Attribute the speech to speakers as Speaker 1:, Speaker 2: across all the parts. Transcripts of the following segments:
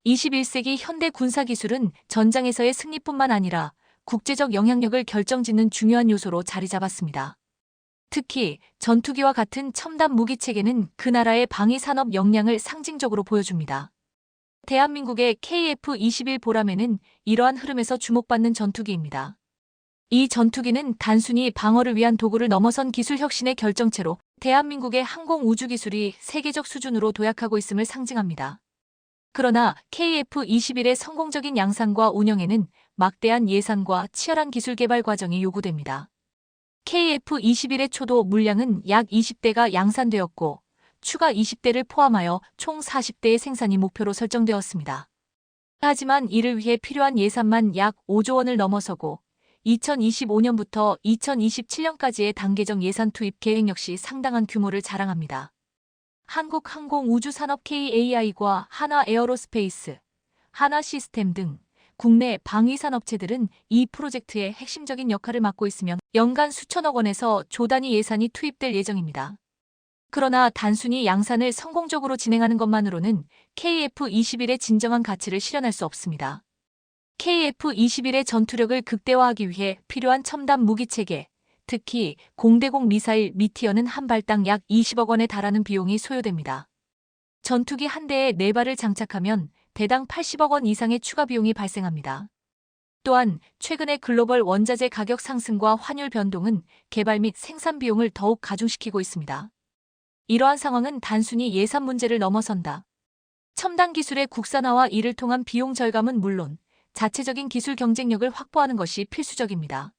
Speaker 1: 21세기 현대 군사기술은 전장에서의 승리뿐만 아니라 국제적 영향력을 결정짓는 중요한 요소로 자리 잡았습니다. 특히 전투기와 같은 첨단 무기체계는 그 나라의 방위산업 역량을 상징적으로 보여줍니다. 대한민국의 KF-21 보라매는 이러한 흐름에서 주목받는 전투기입니다. 이 전투기는 단순히 방어를 위한 도구를 넘어선 기술 혁신의 결정체로 대한민국의 항공우주기술이 세계적 수준으로 도약하고 있음을 상징합니다. 그러나 KF-21의 성공적인 양산과 운영에는 막대한 예산과 치열한 기술 개발 과정이 요구됩니다. KF-21의 초도 물량은 약 20대가 양산되었고 추가 20대를 포함하여 총 40대의 생산이 목표로 설정되었습니다. 하지만 이를 위해 필요한 예산만 약 5조 원을 넘어서고 2025년부터 2027년까지의 단계적 예산 투입 계획 역시 상당한 규모를 자랑합니다. 한국항공우주산업 KAI과 하나에어로스페이스, 하나시스템 등 국내 방위산업체들은 이 프로젝트의 핵심적인 역할을 맡고 있으며 연간 수천억 원에서 조 단위 예산이 투입될 예정입니다. 그러나 단순히 양산을 성공적으로 진행하는 것만으로는 KF-21의 진정한 가치를 실현할 수 없습니다. KF-21의 전투력을 극대화하기 위해 필요한 첨단 무기체계, 특히 공대공 미사일 미티어는 한 발당 약 20억 원에 달하는 비용이 소요됩니다. 전투기 한 대에 4발을 장착하면 대당 80억 원 이상의 추가 비용이 발생합니다. 또한 최근의 글로벌 원자재 가격 상승과 환율 변동은 개발 및 생산 비용을 더욱 가중시키고 있습니다. 이러한 상황은 단순히 예산 문제를 넘어선다. 첨단 기술의 국산화와 이를 통한 비용 절감은 물론 자체적인 기술 경쟁력을 확보하는 것이 필수적입니다.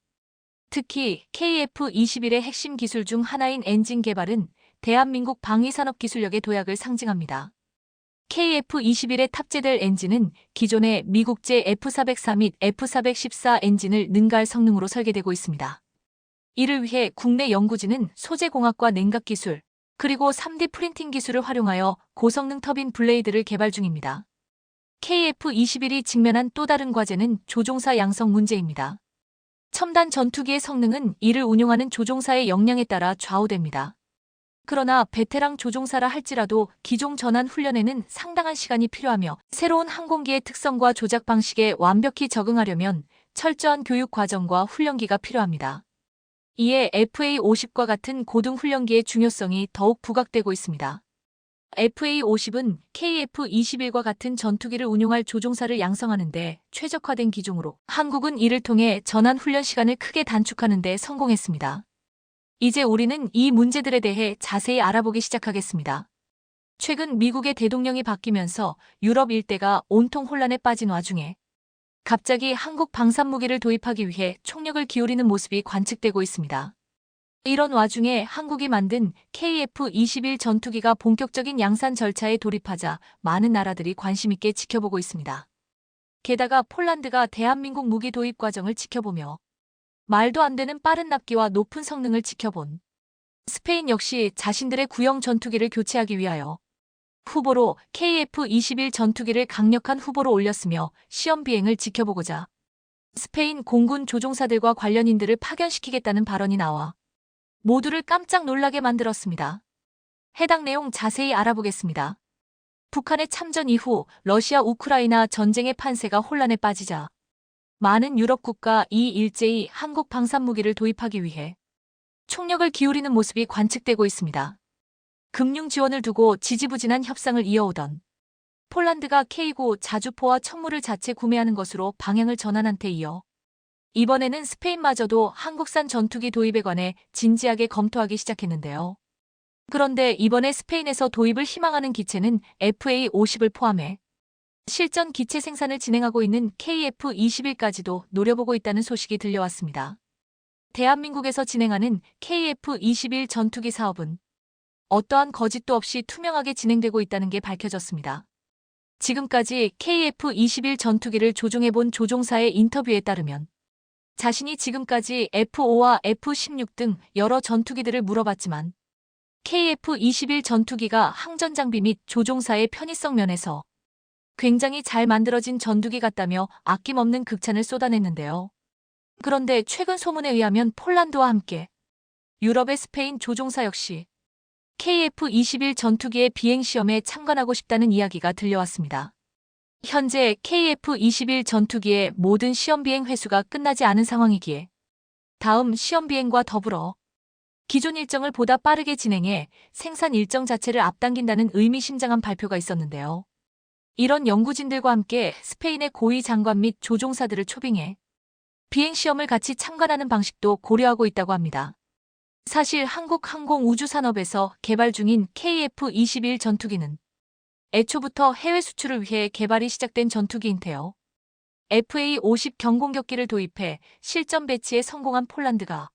Speaker 1: 특히 KF-21의 핵심 기술 중 하나인 엔진 개발은 대한민국 방위산업 기술력의 도약을 상징합니다. KF-21에 탑재될 엔진은 기존의 미국제 F404 및 F414 엔진을 능가할 성능으로 설계되고 있습니다. 이를 위해 국내 연구진은 소재공학과 냉각기술, 그리고 3D 프린팅 기술을 활용하여 고성능 터빈 블레이드를 개발 중입니다. KF-21이 직면한 또 다른 과제는 조종사 양성 문제입니다. 첨단 전투기의 성능은 이를 운용하는 조종사의 역량에 따라 좌우됩니다. 그러나 베테랑 조종사라 할지라도 기종 전환 훈련에는 상당한 시간이 필요하며 새로운 항공기의 특성과 조작 방식에 완벽히 적응하려면 철저한 교육 과정과 훈련기가 필요합니다. 이에 FA-50과 같은 고등 훈련기의 중요성이 더욱 부각되고 있습니다. FA-50은 KF-21과 같은 전투기를 운용할 조종사를 양성하는 데 최적화된 기종으로 한국은 이를 통해 전환 훈련 시간을 크게 단축하는 데 성공했습니다. 이제 우리는 이 문제들에 대해 자세히 알아보기 시작하겠습니다. 최근 미국의 대통령이 바뀌면서 유럽 일대가 온통 혼란에 빠진 와중에 갑자기 한국 방산무기를 도입하기 위해 총력을 기울이는 모습이 관측되고 있습니다. 이런 와중에 한국이 만든 KF-21 전투기가 본격적인 양산 절차에 돌입하자 많은 나라들이 관심 있게 지켜보고 있습니다. 게다가 폴란드가 대한민국 무기 도입 과정을 지켜보며 말도 안 되는 빠른 납기와 높은 성능을 지켜본 스페인 역시 자신들의 구형 전투기를 교체하기 위하여 후보로 KF-21 전투기를 강력한 후보로 올렸으며 시험 비행을 지켜보고자 스페인 공군 조종사들과 관련인들을 파견시키겠다는 발언이 나와 모두를 깜짝 놀라게 만들었습니다. 해당 내용 자세히 알아보겠습니다. 북한의 참전 이후 러시아 우크라이나 전쟁의 판세가 혼란에 빠지자 많은 유럽 국가 이 일제히 한국 방산무기를 도입하기 위해 총력을 기울이는 모습이 관측되고 있습니다. 금융 지원을 두고 지지부진한 협상을 이어오던 폴란드가 K9 자주포와 천물을 자체 구매하는 것으로 방향을 전환한 데 이어 이번에는 스페인마저도 한국산 전투기 도입에 관해 진지하게 검토하기 시작했는데요. 그런데 이번에 스페인에서 도입을 희망하는 기체는 FA-50을 포함해 실전 기체 생산을 진행하고 있는 KF-21까지도 노려보고 있다는 소식이 들려왔습니다. 대한민국에서 진행하는 KF-21 전투기 사업은 어떠한 거짓도 없이 투명하게 진행되고 있다는 게 밝혀졌습니다. 지금까지 KF-21 전투기를 조종해본 조종사의 인터뷰에 따르면 자신이 지금까지 F5와 F16 등 여러 전투기들을 물어봤지만 KF-21 전투기가 항전 장비 및 조종사의 편의성 면에서 굉장히 잘 만들어진 전투기 같다며 아낌없는 극찬을 쏟아냈는데요. 그런데 최근 소문에 의하면 폴란드와 함께 유럽의 스페인 조종사 역시 KF-21 전투기의 비행시험에 참관하고 싶다는 이야기가 들려왔습니다. 현재 KF-21 전투기의 모든 시험 비행 횟수가 끝나지 않은 상황이기에 다음 시험 비행과 더불어 기존 일정을 보다 빠르게 진행해 생산 일정 자체를 앞당긴다는 의미심장한 발표가 있었는데요. 이런 연구진들과 함께 스페인의 고위 장관 및 조종사들을 초빙해 비행 시험을 같이 참관하는 방식도 고려하고 있다고 합니다. 사실 한국 항공우주산업에서 개발 중인 KF-21 전투기는 애초부터 해외 수출을 위해 개발이 시작된 전투기인데요. FA-50 경공격기를 도입해 실전 배치에 성공한 폴란드가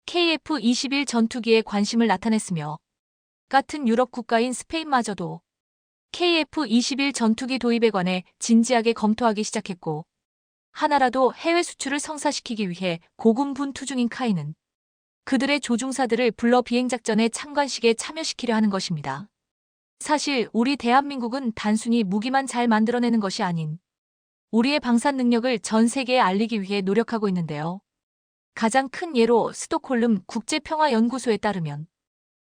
Speaker 1: KF-21 전투기에 관심을 나타냈으며 같은 유럽 국가인 스페인마저도 KF-21 전투기 도입에 관해 진지하게 검토하기 시작했고 하나라도 해외 수출을 성사시키기 위해 고군분투 중인 카이는 그들의 조종사들을 불러 비행작전의 참관식에 참여시키려 하는 것입니다. 사실 우리 대한민국은 단순히 무기만 잘 만들어내는 것이 아닌 우리의 방산 능력을 전 세계에 알리기 위해 노력하고 있는데요. 가장 큰 예로 스톡홀름 국제평화연구소에 따르면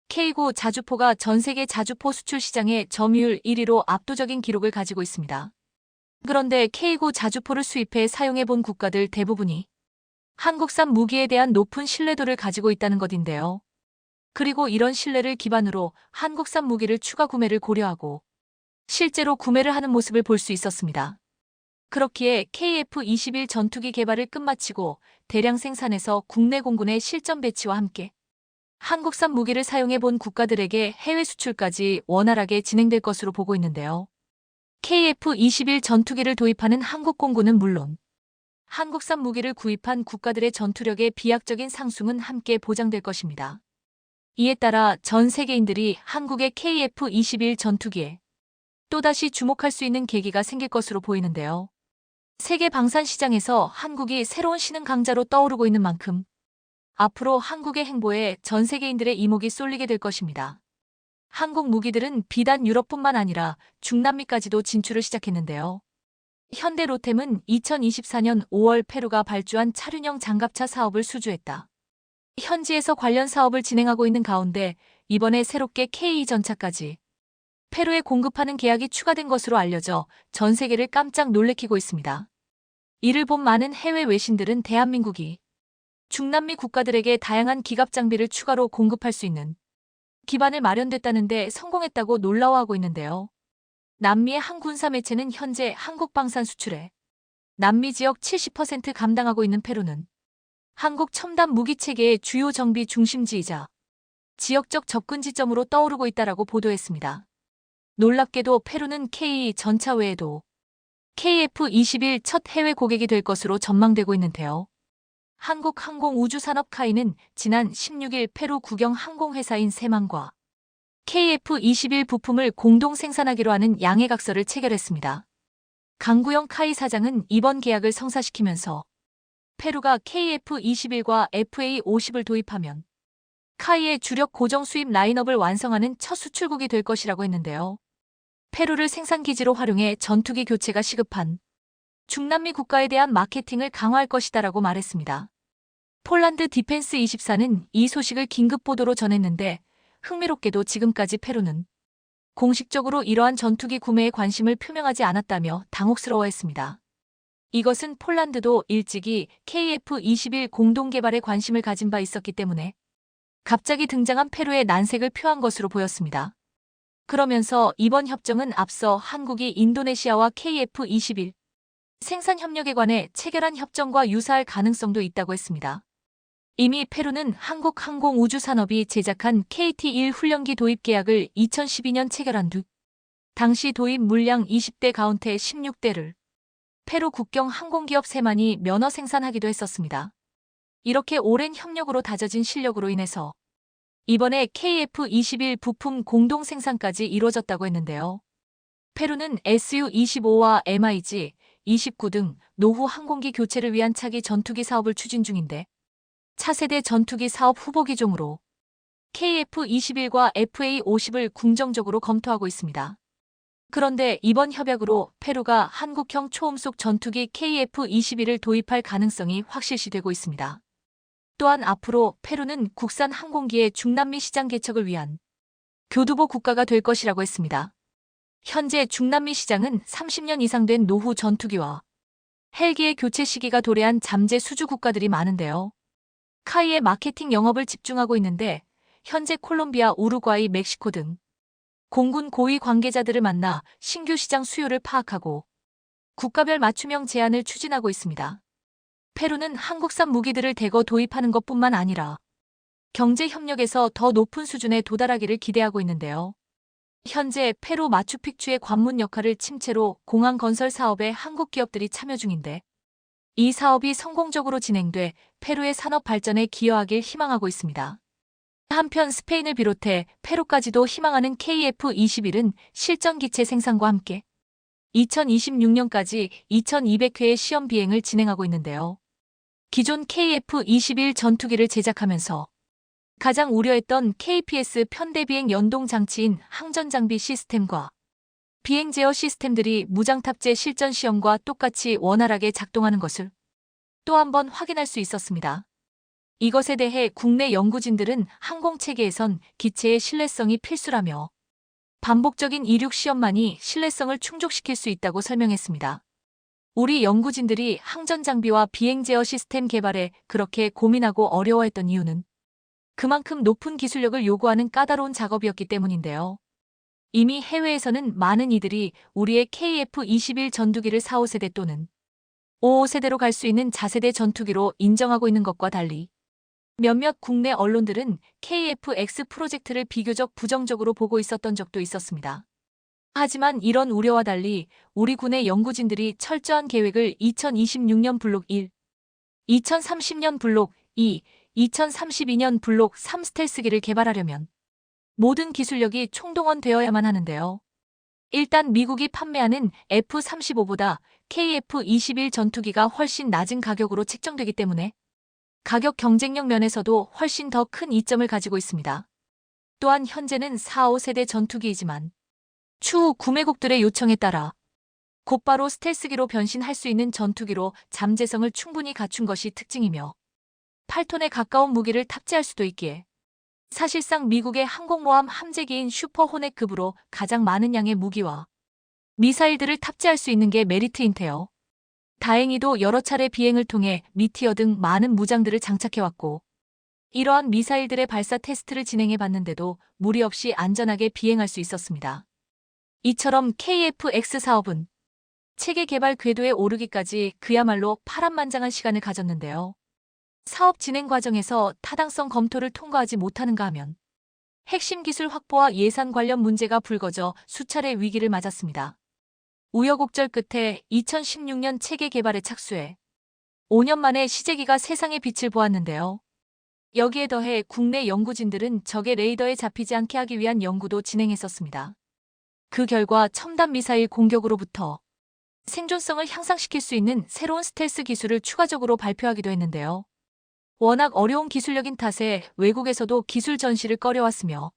Speaker 1: K9 자주포가 전 세계 자주포 수출 시장의 점유율 1위로 압도적인 기록을 가지고 있습니다. 그런데 K9 자주포를 수입해 사용해본 국가들 대부분이 한국산 무기에 대한 높은 신뢰도를 가지고 있다는 것인데요. 그리고 이런 신뢰를 기반으로 한국산 무기를 추가 구매를 고려하고 실제로 구매를 하는 모습을 볼 수 있었습니다. 그렇기에 KF-21 전투기 개발을 끝마치고 대량 생산해서 국내 공군의 실전 배치와 함께 한국산 무기를 사용해 본 국가들에게 해외 수출까지 원활하게 진행될 것으로 보고 있는데요. KF-21 전투기를 도입하는 한국 공군은 물론 한국산 무기를 구입한 국가들의 전투력의 비약적인 상승은 함께 보장될 것입니다. 이에 따라 전 세계인들이 한국의 KF-21 전투기에 또다시 주목할 수 있는 계기가 생길 것으로 보이는데요. 세계 방산 시장에서 한국이 새로운 신흥 강자로 떠오르고 있는 만큼 앞으로 한국의 행보에 전 세계인들의 이목이 쏠리게 될 것입니다. 한국 무기들은 비단 유럽뿐만 아니라 중남미까지도 진출을 시작했는데요. 현대 로템은 2024년 5월 페루가 발주한 차륜형 장갑차 사업을 수주했다. 현지에서 관련 사업을 진행하고 있는 가운데 이번에 새롭게 K2 전차까지 페루에 공급하는 계약이 추가된 것으로 알려져 전 세계를 깜짝 놀래키고 있습니다. 이를 본 많은 해외 외신들은 대한민국이 중남미 국가들에게 다양한 기갑 장비를 추가로 공급할 수 있는 기반을 마련됐다는데 성공했다고 놀라워하고 있는데요. 남미의 한 군사 매체는 현재 한국 방산 수출에 남미 지역 70% 감당하고 있는 페루는 한국 첨단 무기 체계의 주요 정비 중심지이자 지역적 접근 지점으로 떠오르고 있다라고 보도했습니다. 놀랍게도 페루는 K 전차 외에도 KF-21 첫 해외 고객이 될 것으로 전망되고 있는데요. 한국항공우주산업 카이는 지난 16일 페루 국영 항공회사인 세만과 KF-21 부품을 공동 생산하기로 하는 양해각서를 체결했습니다. 강구영 카이 사장은 이번 계약을 성사시키면서 페루가 KF-21과 FA-50을 도입하면 카이의 주력 고정 수입 라인업을 완성하는 첫 수출국이 될 것이라고 했는데요. 페루를 생산기지로 활용해 전투기 교체가 시급한 중남미 국가에 대한 마케팅을 강화할 것이다라고 말했습니다. 폴란드 디펜스 24는 이 소식을 긴급 보도로 전했는데 흥미롭게도 지금까지 페루는 공식적으로 이러한 전투기 구매에 관심을 표명하지 않았다며 당혹스러워했습니다. 이것은 폴란드도 일찍이 KF-21 공동개발에 관심을 가진 바 있었기 때문에 갑자기 등장한 페루의 난색을 표한 것으로 보였습니다. 그러면서 이번 협정은 앞서 한국이 인도네시아와 KF-21 생산 협력에 관해 체결한 협정과 유사할 가능성도 있다고 했습니다. 이미 페루는 한국항공우주산업이 제작한 KT-1 훈련기 도입 계약을 2012년 체결한 후 당시 도입 물량 20대 가운데 16대를 페루 국경 항공기업 세만이 면허 생산하기도 했었습니다. 이렇게 오랜 협력으로 다져진 실력으로 인해서 이번에 KF-21 부품 공동 생산까지 이루어졌다고 했는데요. 페루는 SU-25와 MiG-29 등 노후 항공기 교체를 위한 차기 전투기 사업을 추진 중인데 차세대 전투기 사업 후보 기종으로 KF-21과 FA-50을 궁정적으로 검토하고 있습니다. 그런데 이번 협약으로 페루가 한국형 초음속 전투기 KF-21을 도입할 가능성이 확실시되고 있습니다. 또한 앞으로 페루는 국산 항공기의 중남미 시장 개척을 위한 교두보 국가가 될 것이라고 했습니다. 현재 중남미 시장은 30년 이상 된 노후 전투기와 헬기의 교체 시기가 도래한 잠재 수주 국가들이 많은데요. 카이의 마케팅 영업을 집중하고 있는데 현재 콜롬비아, 우루과이, 멕시코 등 공군 고위 관계자들을 만나 신규 시장 수요를 파악하고 국가별 맞춤형 제안을 추진하고 있습니다. 페루는 한국산 무기들을 대거 도입하는 것뿐만 아니라 경제 협력에서 더 높은 수준에 도달하기를 기대하고 있는데요. 현재 페루 마추픽추의 관문 역할을 침체로 공항 건설 사업에 한국 기업들이 참여 중인데 이 사업이 성공적으로 진행돼 페루의 산업 발전에 기여하길 희망하고 있습니다. 한편 스페인을 비롯해 페루까지도 희망하는 KF-21은 실전 기체 생산과 함께 2026년까지 2200회의 시험 비행을 진행하고 있는데요. 기존 KF-21 전투기를 제작하면서 가장 우려했던 KPS 편대비행 연동 장치인 항전장비 시스템과 비행 제어 시스템들이 무장탑재 실전 시험과 똑같이 원활하게 작동하는 것을 또 한 번 확인할 수 있었습니다. 이것에 대해 국내 연구진들은 항공체계에선 기체의 신뢰성이 필수라며 반복적인 이륙 시험만이 신뢰성을 충족시킬 수 있다고 설명했습니다. 우리 연구진들이 항전장비와 비행 제어 시스템 개발에 그렇게 고민하고 어려워했던 이유는 그만큼 높은 기술력을 요구하는 까다로운 작업이었기 때문인데요. 이미 해외에서는 많은 이들이 우리의 KF-21 전투기를 4-5세대 또는 5-5세대로 갈 수 있는 차세대 전투기로 인정하고 있는 것과 달리 몇몇 국내 언론들은 KF-X 프로젝트를 비교적 부정적으로 보고 있었던 적도 있었습니다. 하지만 이런 우려와 달리 우리 군의 연구진들이 철저한 계획을 2026년 블록 1, 2030년 블록 2, 2032년 블록 3 스텔스기를 개발하려면 모든 기술력이 총동원되어야만 하는데요. 일단 미국이 판매하는 F-35보다 KF-21 전투기가 훨씬 낮은 가격으로 책정되기 때문에 가격 경쟁력 면에서도 훨씬 더 큰 이점을 가지고 있습니다. 또한 현재는 4-5세대 전투기이지만 추후 구매국들의 요청에 따라 곧바로 스텔스기로 변신할 수 있는 전투기로 잠재성을 충분히 갖춘 것이 특징이며 8톤에 가까운 무기를 탑재할 수도 있기에 사실상 미국의 항공모함 함재기인 슈퍼호넷급으로 가장 많은 양의 무기와 미사일들을 탑재할 수 있는 게 메리트인데요. 다행히도 여러 차례 비행을 통해 미티어 등 많은 무장들을 장착해왔고 이러한 미사일들의 발사 테스트를 진행해봤는데도 무리 없이 안전하게 비행할 수 있었습니다. 이처럼 KF-X 사업은 체계 개발 궤도에 오르기까지 그야말로 파란만장한 시간을 가졌는데요. 사업 진행 과정에서 타당성 검토를 통과하지 못하는가 하면 핵심 기술 확보와 예산 관련 문제가 불거져 수차례 위기를 맞았습니다. 우여곡절 끝에 2016년 체계 개발에 착수해 5년 만에 시제기가 세상의 빛을 보았는데요. 여기에 더해 국내 연구진들은 적의 레이더에 잡히지 않게 하기 위한 연구도 진행했었습니다. 그 결과 첨단 미사일 공격으로부터 생존성을 향상시킬 수 있는 새로운 스텔스 기술을 추가적으로 발표하기도 했는데요. 워낙 어려운 기술력인 탓에 외국에서도 기술 전시를 꺼려왔으며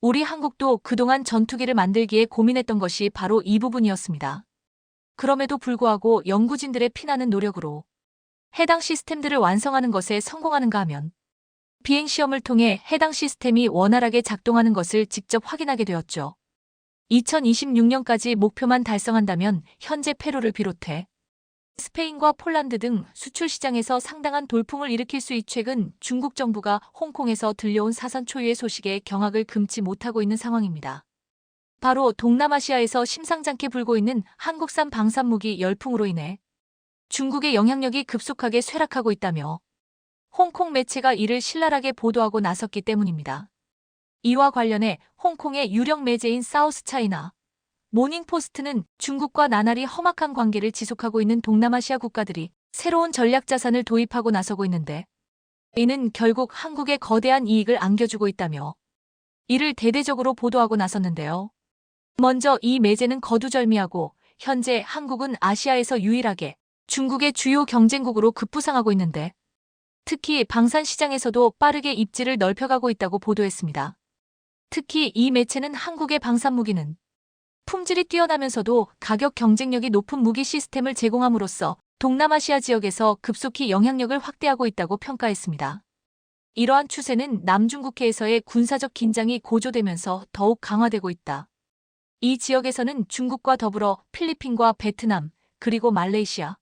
Speaker 1: 우리 한국도 그동안 전투기를 만들기에 고민했던 것이 바로 이 부분이었습니다. 그럼에도 불구하고 연구진들의 피나는 노력으로 해당 시스템들을 완성하는 것에 성공하는가 하면 비행시험을 통해 해당 시스템이 원활하게 작동하는 것을 직접 확인하게 되었죠. 2026년까지 목표만 달성한다면 현재 페루를 비롯해 스페인과 폴란드 등 수출 시장에서 상당한 돌풍을 일으킬 수 있. 최근 중국 정부가 홍콩에서 들려온 사상 초유의 소식에 경악을 금치 못하고 있는 상황입니다. 바로 동남아시아에서 심상찮게 불고 있는 한국산 방산무기 열풍으로 인해 중국의 영향력이 급속하게 쇠락하고 있다며 홍콩 매체가 이를 신랄하게 보도하고 나섰기 때문입니다. 이와 관련해 홍콩의 유력 매체인 사우스차이나 모닝포스트는 중국과 나날이 험악한 관계를 지속하고 있는 동남아시아 국가들이 새로운 전략자산을 도입하고 나서고 있는데 이는 결국 한국의 거대한 이익을 안겨주고 있다며 이를 대대적으로 보도하고 나섰는데요. 먼저 이 매체는 거두절미하고 현재 한국은 아시아에서 유일하게 중국의 주요 경쟁국으로 급부상하고 있는데 특히 방산 시장에서도 빠르게 입지를 넓혀가고 있다고 보도했습니다. 특히 이 매체는 한국의 방산무기는 품질이 뛰어나면서도 가격 경쟁력이 높은 무기 시스템을 제공함으로써 동남아시아 지역에서 급속히 영향력을 확대하고 있다고 평가했습니다. 이러한 추세는 남중국해에서의 군사적 긴장이 고조되면서 더욱 강화되고 있다. 이 지역에서는 중국과 더불어 필리핀과 베트남, 그리고 말레이시아,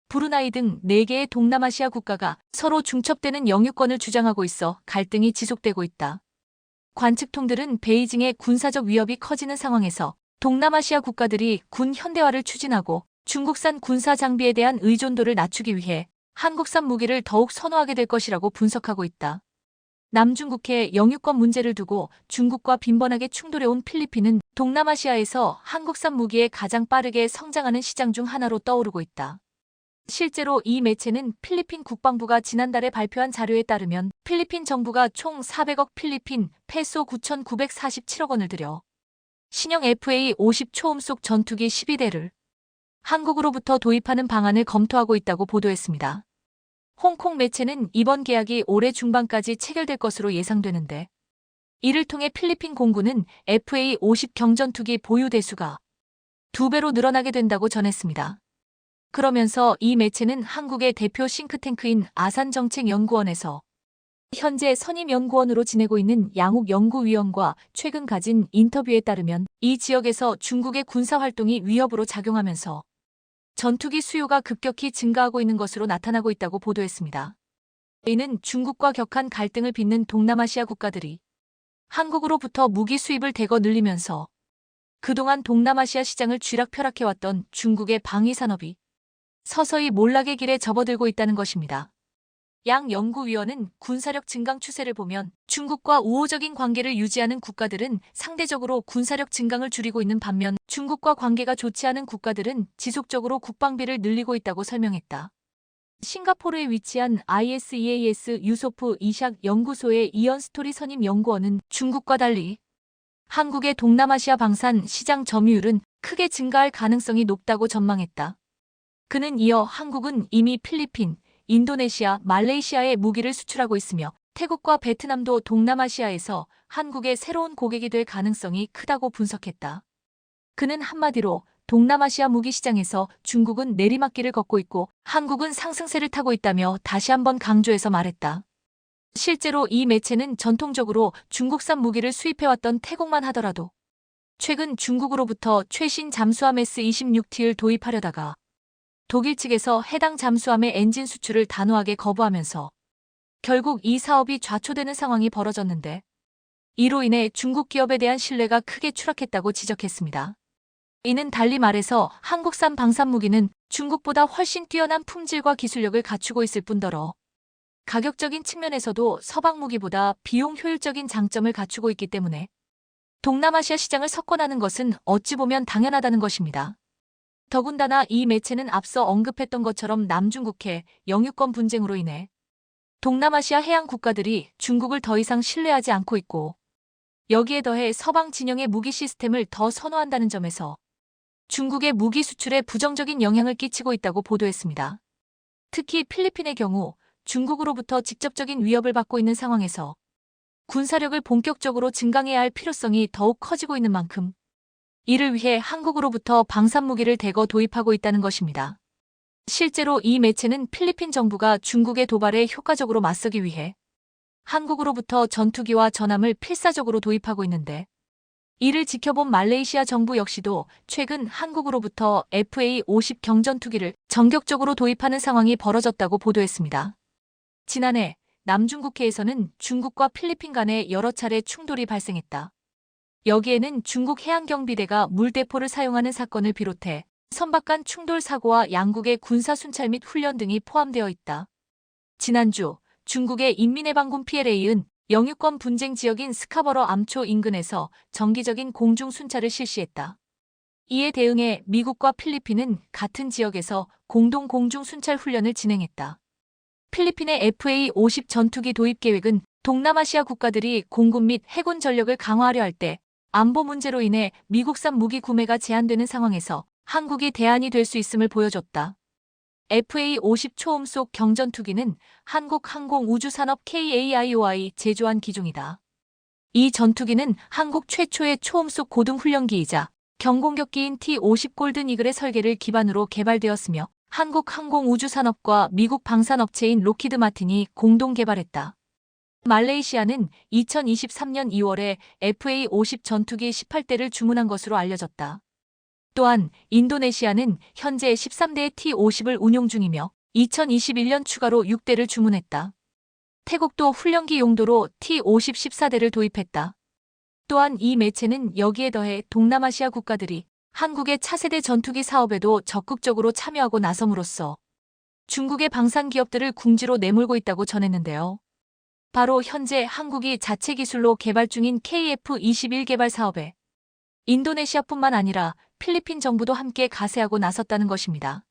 Speaker 1: 브루나이 등 4개의 동남아시아 국가가 서로 중첩되는 영유권을 주장하고 있어 갈등이 지속되고 있다. 관측통들은 베이징의 군사적 위협이 커지는 상황에서 동남아시아 국가들이 군 현대화를 추진하고 중국산 군사 장비에 대한 의존도를 낮추기 위해 한국산 무기를 더욱 선호하게 될 것이라고 분석하고 있다. 남중국해 영유권 문제를 두고 중국과 빈번하게 충돌해온 필리핀은 동남아시아에서 한국산 무기에 가장 빠르게 성장하는 시장 중 하나로 떠오르고 있다. 실제로 이 매체는 필리핀 국방부가 지난달에 발표한 자료에 따르면 필리핀 정부가 총 400억 필리핀 페소 9,947억 원을 들여 신형 FA-50 초음속 전투기 12대를 한국으로부터 도입하는 방안을 검토하고 있다고 보도했습니다. 홍콩 매체는 이번 계약이 올해 중반까지 체결될 것으로 예상되는데, 이를 통해 필리핀 공군은 FA-50 경전투기 보유 대수가 2배로 늘어나게 된다고 전했습니다. 그러면서 이 매체는 한국의 대표 싱크탱크인 아산정책연구원에서 현재 선임연구원으로 지내고 있는 양욱 연구위원과 최근 가진 인터뷰에 따르면 이 지역에서 중국의 군사활동이 위협으로 작용하면서 전투기 수요가 급격히 증가하고 있는 것으로 나타나고 있다고 보도했습니다. 이는 중국과 격한 갈등을 빚는 동남아시아 국가들이 한국으로부터 무기 수입을 대거 늘리면서 그동안 동남아시아 시장을 쥐락펴락해왔던 중국의 방위산업이 서서히 몰락의 길에 접어들고 있다는 것입니다. 양 연구위원은 군사력 증강 추세를 보면 중국과 우호적인 관계를 유지하는 국가들은 상대적으로 군사력 증강을 줄이고 있는 반면 중국과 관계가 좋지 않은 국가들은 지속적으로 국방비를 늘리고 있다고 설명했다. 싱가포르에 위치한 ISEAS 유소프 이샥 연구소의 이언 스토리 선임 연구원은 중국과 달리 한국의 동남아시아 방산 시장 점유율은 크게 증가할 가능성이 높다고 전망했다. 그는 이어 한국은 이미 필리핀, 인도네시아, 말레이시아에 무기를 수출하고 있으며 태국과 베트남도 동남아시아에서 한국의 새로운 고객이 될 가능성이 크다고 분석했다. 그는 한마디로 동남아시아 무기 시장에서 중국은 내리막길을 걷고 있고 한국은 상승세를 타고 있다며 다시 한번 강조해서 말했다. 실제로 이 매체는 전통적으로 중국산 무기를 수입해왔던 태국만 하더라도 최근 중국으로부터 최신 잠수함 S-26T를 도입하려다가 독일 측에서 해당 잠수함의 엔진 수출을 단호하게 거부하면서 결국 이 사업이 좌초되는 상황이 벌어졌는데, 이로 인해 중국 기업에 대한 신뢰가 크게 추락했다고 지적했습니다. 이는 달리 말해서 한국산 방산무기는 중국보다 훨씬 뛰어난 품질과 기술력을 갖추고 있을 뿐더러 가격적인 측면에서도 서방 무기보다 비용 효율적인 장점을 갖추고 있기 때문에 동남아시아 시장을 석권하는 것은 어찌 보면 당연하다는 것입니다. 더군다나 이 매체는 앞서 언급했던 것처럼 남중국해 영유권 분쟁으로 인해 동남아시아 해양 국가들이 중국을 더 이상 신뢰하지 않고 있고, 여기에 더해 서방 진영의 무기 시스템을 더 선호한다는 점에서 중국의 무기 수출에 부정적인 영향을 끼치고 있다고 보도했습니다. 특히 필리핀의 경우 중국으로부터 직접적인 위협을 받고 있는 상황에서 군사력을 본격적으로 증강해야 할 필요성이 더욱 커지고 있는 만큼 이를 위해 한국으로부터 방산무기를 대거 도입하고 있다는 것입니다. 실제로 이 매체는 필리핀 정부가 중국의 도발에 효과적으로 맞서기 위해 한국으로부터 전투기와 전함을 필사적으로 도입하고 있는데, 이를 지켜본 말레이시아 정부 역시도 최근 한국으로부터 FA-50 경전투기를 전격적으로 도입하는 상황이 벌어졌다고 보도했습니다. 지난해 남중국해에서는 중국과 필리핀 간에 여러 차례 충돌이 발생했다. 여기에는 중국 해양경비대가 물대포를 사용하는 사건을 비롯해 선박 간 충돌 사고와 양국의 군사순찰 및 훈련 등이 포함되어 있다. 지난주 중국의 인민해방군 PLA은 영유권 분쟁 지역인 스카버러 암초 인근에서 정기적인 공중순찰을 실시했다. 이에 대응해 미국과 필리핀은 같은 지역에서 공동 공중순찰 훈련을 진행했다. 필리핀의 FA-50 전투기 도입 계획은 동남아시아 국가들이 공군 및 해군 전력을 강화하려 할 때 안보 문제로 인해 미국산 무기 구매가 제한되는 상황에서 한국이 대안이 될 수 있음을 보여줬다. FA-50 초음속 경전투기는 한국항공우주산업 KAIOI 제조한 기종이다. 이 전투기는 한국 최초의 초음속 고등훈련기이자 경공격기인 T-50 골든 이글의 설계를 기반으로 개발되었으며 한국항공우주산업과 미국 방산업체인 록히드 마틴이 공동 개발했다. 말레이시아는 2023년 2월에 FA-50 전투기 18대를 주문한 것으로 알려졌다. 또한 인도네시아는 현재 13대의 T-50을 운용 중이며 2021년 추가로 6대를 주문했다. 태국도 훈련기 용도로 T-50 14대를 도입했다. 또한 이 매체는 여기에 더해 동남아시아 국가들이 한국의 차세대 전투기 사업에도 적극적으로 참여하고 나섬으로써 중국의 방산 기업들을 궁지로 내몰고 있다고 전했는데요. 바로 현재 한국이 자체 기술로 개발 중인 KF-21 개발 사업에 인도네시아뿐만 아니라 필리핀 정부도 함께 가세하고 나섰다는 것입니다.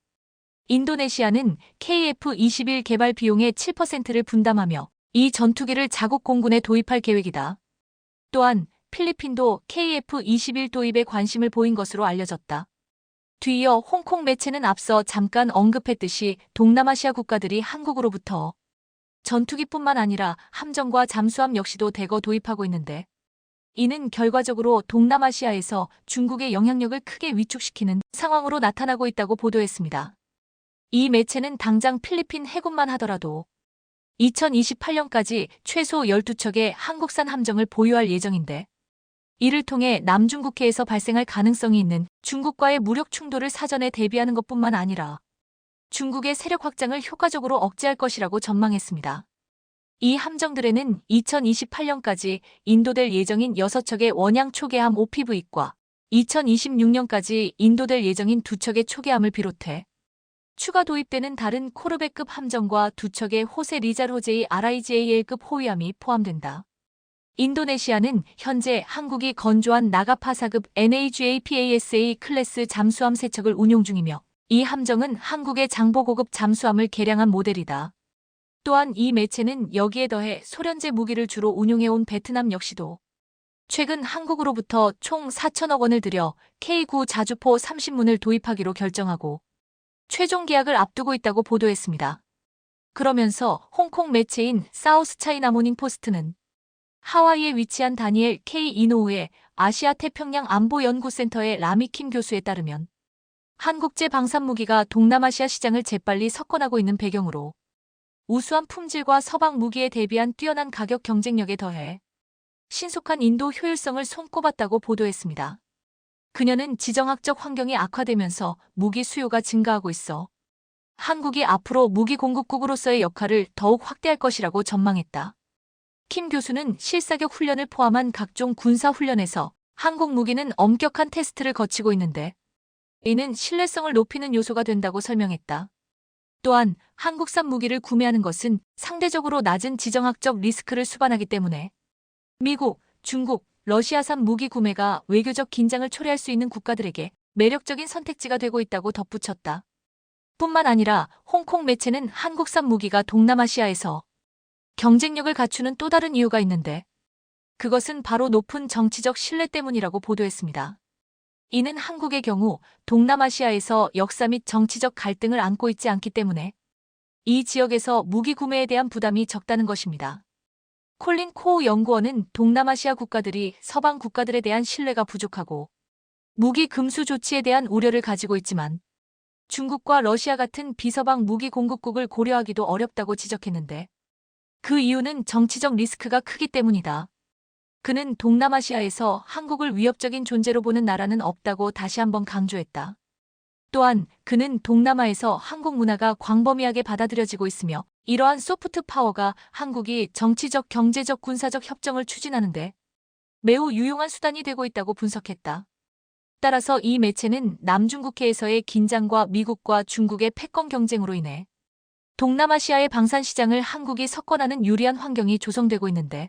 Speaker 1: 인도네시아는 KF-21 개발 비용의 7%를 분담하며 이 전투기를 자국 공군에 도입할 계획이다. 또한 필리핀도 KF-21 도입에 관심을 보인 것으로 알려졌다. 뒤이어 홍콩 매체는 앞서 잠깐 언급했듯이 동남아시아 국가들이 한국으로부터 전투기뿐만 아니라 함정과 잠수함 역시도 대거 도입하고 있는데 이는 결과적으로 동남아시아에서 중국의 영향력을 크게 위축시키는 상황으로 나타나고 있다고 보도했습니다. 이 매체는 당장 필리핀 해군만 하더라도 2028년까지 최소 12척의 한국산 함정을 보유할 예정인데 이를 통해 남중국해에서 발생할 가능성이 있는 중국과의 무력 충돌을 사전에 대비하는 것뿐만 아니라 중국의 세력 확장을 효과적으로 억제할 것이라고 전망했습니다. 이 함정들에는 2028년까지 인도될 예정인 6척의 원양 초계함 OPV과 2026년까지 인도될 예정인 2척의 초계함을 비롯해 추가 도입되는 다른 코르벳급 함정과 2척의 호세 리자르호제이 RIGAL급 호위함이 포함된다. 인도네시아는 현재 한국이 건조한 나가파사급 NAGAPASA 클래스 잠수함 3척을 운용 중이며 이 함정은 한국의 장보고급 잠수함을 개량한 모델이다. 또한 이 매체는 여기에 더해 소련제 무기를 주로 운용해온 베트남 역시도 최근 한국으로부터 총 4천억 원을 들여 K9 자주포 30문을 도입하기로 결정하고 최종 계약을 앞두고 있다고 보도했습니다. 그러면서 홍콩 매체인 사우스 차이나 모닝 포스트는 하와이에 위치한 다니엘 K 이노우의 아시아 태평양 안보연구센터의 라미킴 교수에 따르면 한국제 방산무기가 동남아시아 시장을 재빨리 석권하고 있는 배경으로 우수한 품질과 서방 무기에 대비한 뛰어난 가격 경쟁력에 더해 신속한 인도 효율성을 손꼽았다고 보도했습니다. 그녀는 지정학적 환경이 악화되면서 무기 수요가 증가하고 있어 한국이 앞으로 무기 공급국으로서의 역할을 더욱 확대할 것이라고 전망했다. 킴 교수는 실사격 훈련을 포함한 각종 군사 훈련에서 한국 무기는 엄격한 테스트를 거치고 있는데 이는 신뢰성을 높이는 요소가 된다고 설명했다. 또한 한국산 무기를 구매하는 것은 상대적으로 낮은 지정학적 리스크를 수반하기 때문에 미국, 중국, 러시아산 무기 구매가 외교적 긴장을 초래할 수 있는 국가들에게 매력적인 선택지가 되고 있다고 덧붙였다. 뿐만 아니라 홍콩 매체는 한국산 무기가 동남아시아에서 경쟁력을 갖추는 또 다른 이유가 있는데 그것은 바로 높은 정치적 신뢰 때문이라고 보도했습니다. 이는 한국의 경우 동남아시아에서 역사 및 정치적 갈등을 안고 있지 않기 때문에 이 지역에서 무기 구매에 대한 부담이 적다는 것입니다. 콜린 코우 연구원은 동남아시아 국가들이 서방 국가들에 대한 신뢰가 부족하고 무기 금수 조치에 대한 우려를 가지고 있지만 중국과 러시아 같은 비서방 무기 공급국을 고려하기도 어렵다고 지적했는데 그 이유는 정치적 리스크가 크기 때문이다. 그는 동남아시아에서 한국을 위협적인 존재로 보는 나라는 없다고 다시 한번 강조했다. 또한 그는 동남아에서 한국 문화가 광범위하게 받아들여지고 있으며 이러한 소프트 파워가 한국이 정치적, 경제적, 군사적 협정을 추진하는데 매우 유용한 수단이 되고 있다고 분석했다. 따라서 이 매체는 남중국해에서의 긴장과 미국과 중국의 패권 경쟁으로 인해 동남아시아의 방산 시장을 한국이 석권하는 유리한 환경이 조성되고 있는데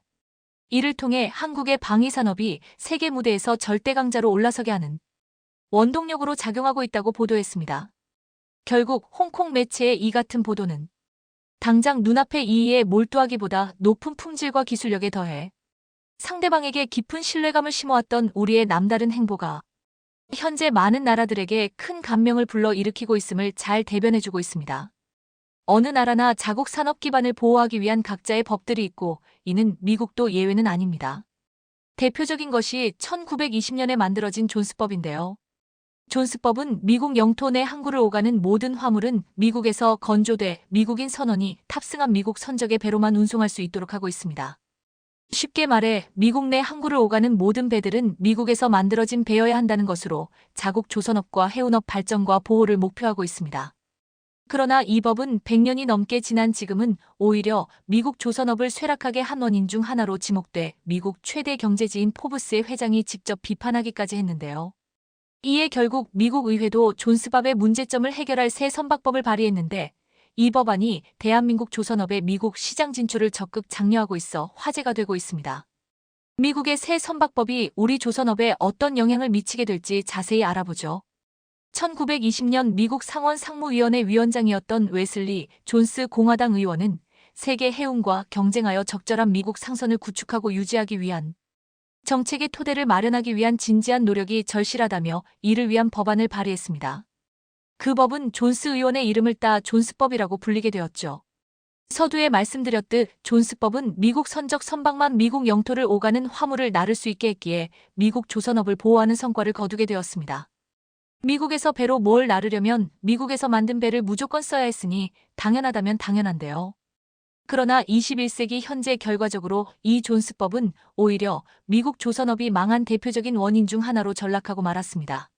Speaker 1: 이를 통해 한국의 방위 산업이 세계 무대에서 절대 강자로 올라서게 하는 원동력으로 작용하고 있다고 보도했습니다. 결국 홍콩 매체의 이 같은 보도는 당장 눈앞의 이의에 몰두하기보다 높은 품질과 기술력에 더해 상대방에게 깊은 신뢰감을 심어왔던 우리의 남다른 행보가 현재 많은 나라들에게 큰 감명을 불러일으키고 있음을 잘 대변해주고 있습니다. 어느 나라나 자국 산업 기반을 보호하기 위한 각자의 법들이 있고 이는 미국도 예외는 아닙니다. 대표적인 것이 1920년에 만들어진 존스법인데요. 존스법은 미국 영토 내 항구를 오가는 모든 화물은 미국에서 건조돼 미국인 선원이 탑승한 미국 선적의 배로만 운송할 수 있도록 하고 있습니다. 쉽게 말해 미국 내 항구를 오가는 모든 배들은 미국에서 만들어진 배여야 한다는 것으로 자국 조선업과 해운업 발전과 보호를 목표하고 있습니다. 그러나 이 법은 100년이 넘게 지난 지금은 오히려 미국 조선업을 쇠락하게 한 원인 중 하나로 지목돼 미국 최대 경제지인 포브스의 회장이 직접 비판하기까지 했는데요. 이에 결국 미국 의회도 존스법의 문제점을 해결할 새 선박법을 발의했는데 이 법안이 대한민국 조선업의 미국 시장 진출을 적극 장려하고 있어 화제가 되고 있습니다. 미국의 새 선박법이 우리 조선업에 어떤 영향을 미치게 될지 자세히 알아보죠. 1920년 미국 상원 상무위원회 위원장이었던 웨슬리 존스 공화당 의원은 세계 해운과 경쟁하여 적절한 미국 상선을 구축하고 유지하기 위한 정책의 토대를 마련하기 위한 진지한 노력이 절실하다며 이를 위한 법안을 발의했습니다. 그 법은 존스 의원의 이름을 따 존스법이라고 불리게 되었죠. 서두에 말씀드렸듯 존스법은 미국 선적 선박만 미국 영토를 오가는 화물을 나를 수 있게 했기에 미국 조선업을 보호하는 성과를 거두게 되었습니다. 미국에서 배로 뭘 나르려면 미국에서 만든 배를 무조건 써야 했으니 당연하다면 당연한데요. 그러나 21세기 현재 결과적으로 이 존스법은 오히려 미국 조선업이 망한 대표적인 원인 중 하나로 전락하고 말았습니다.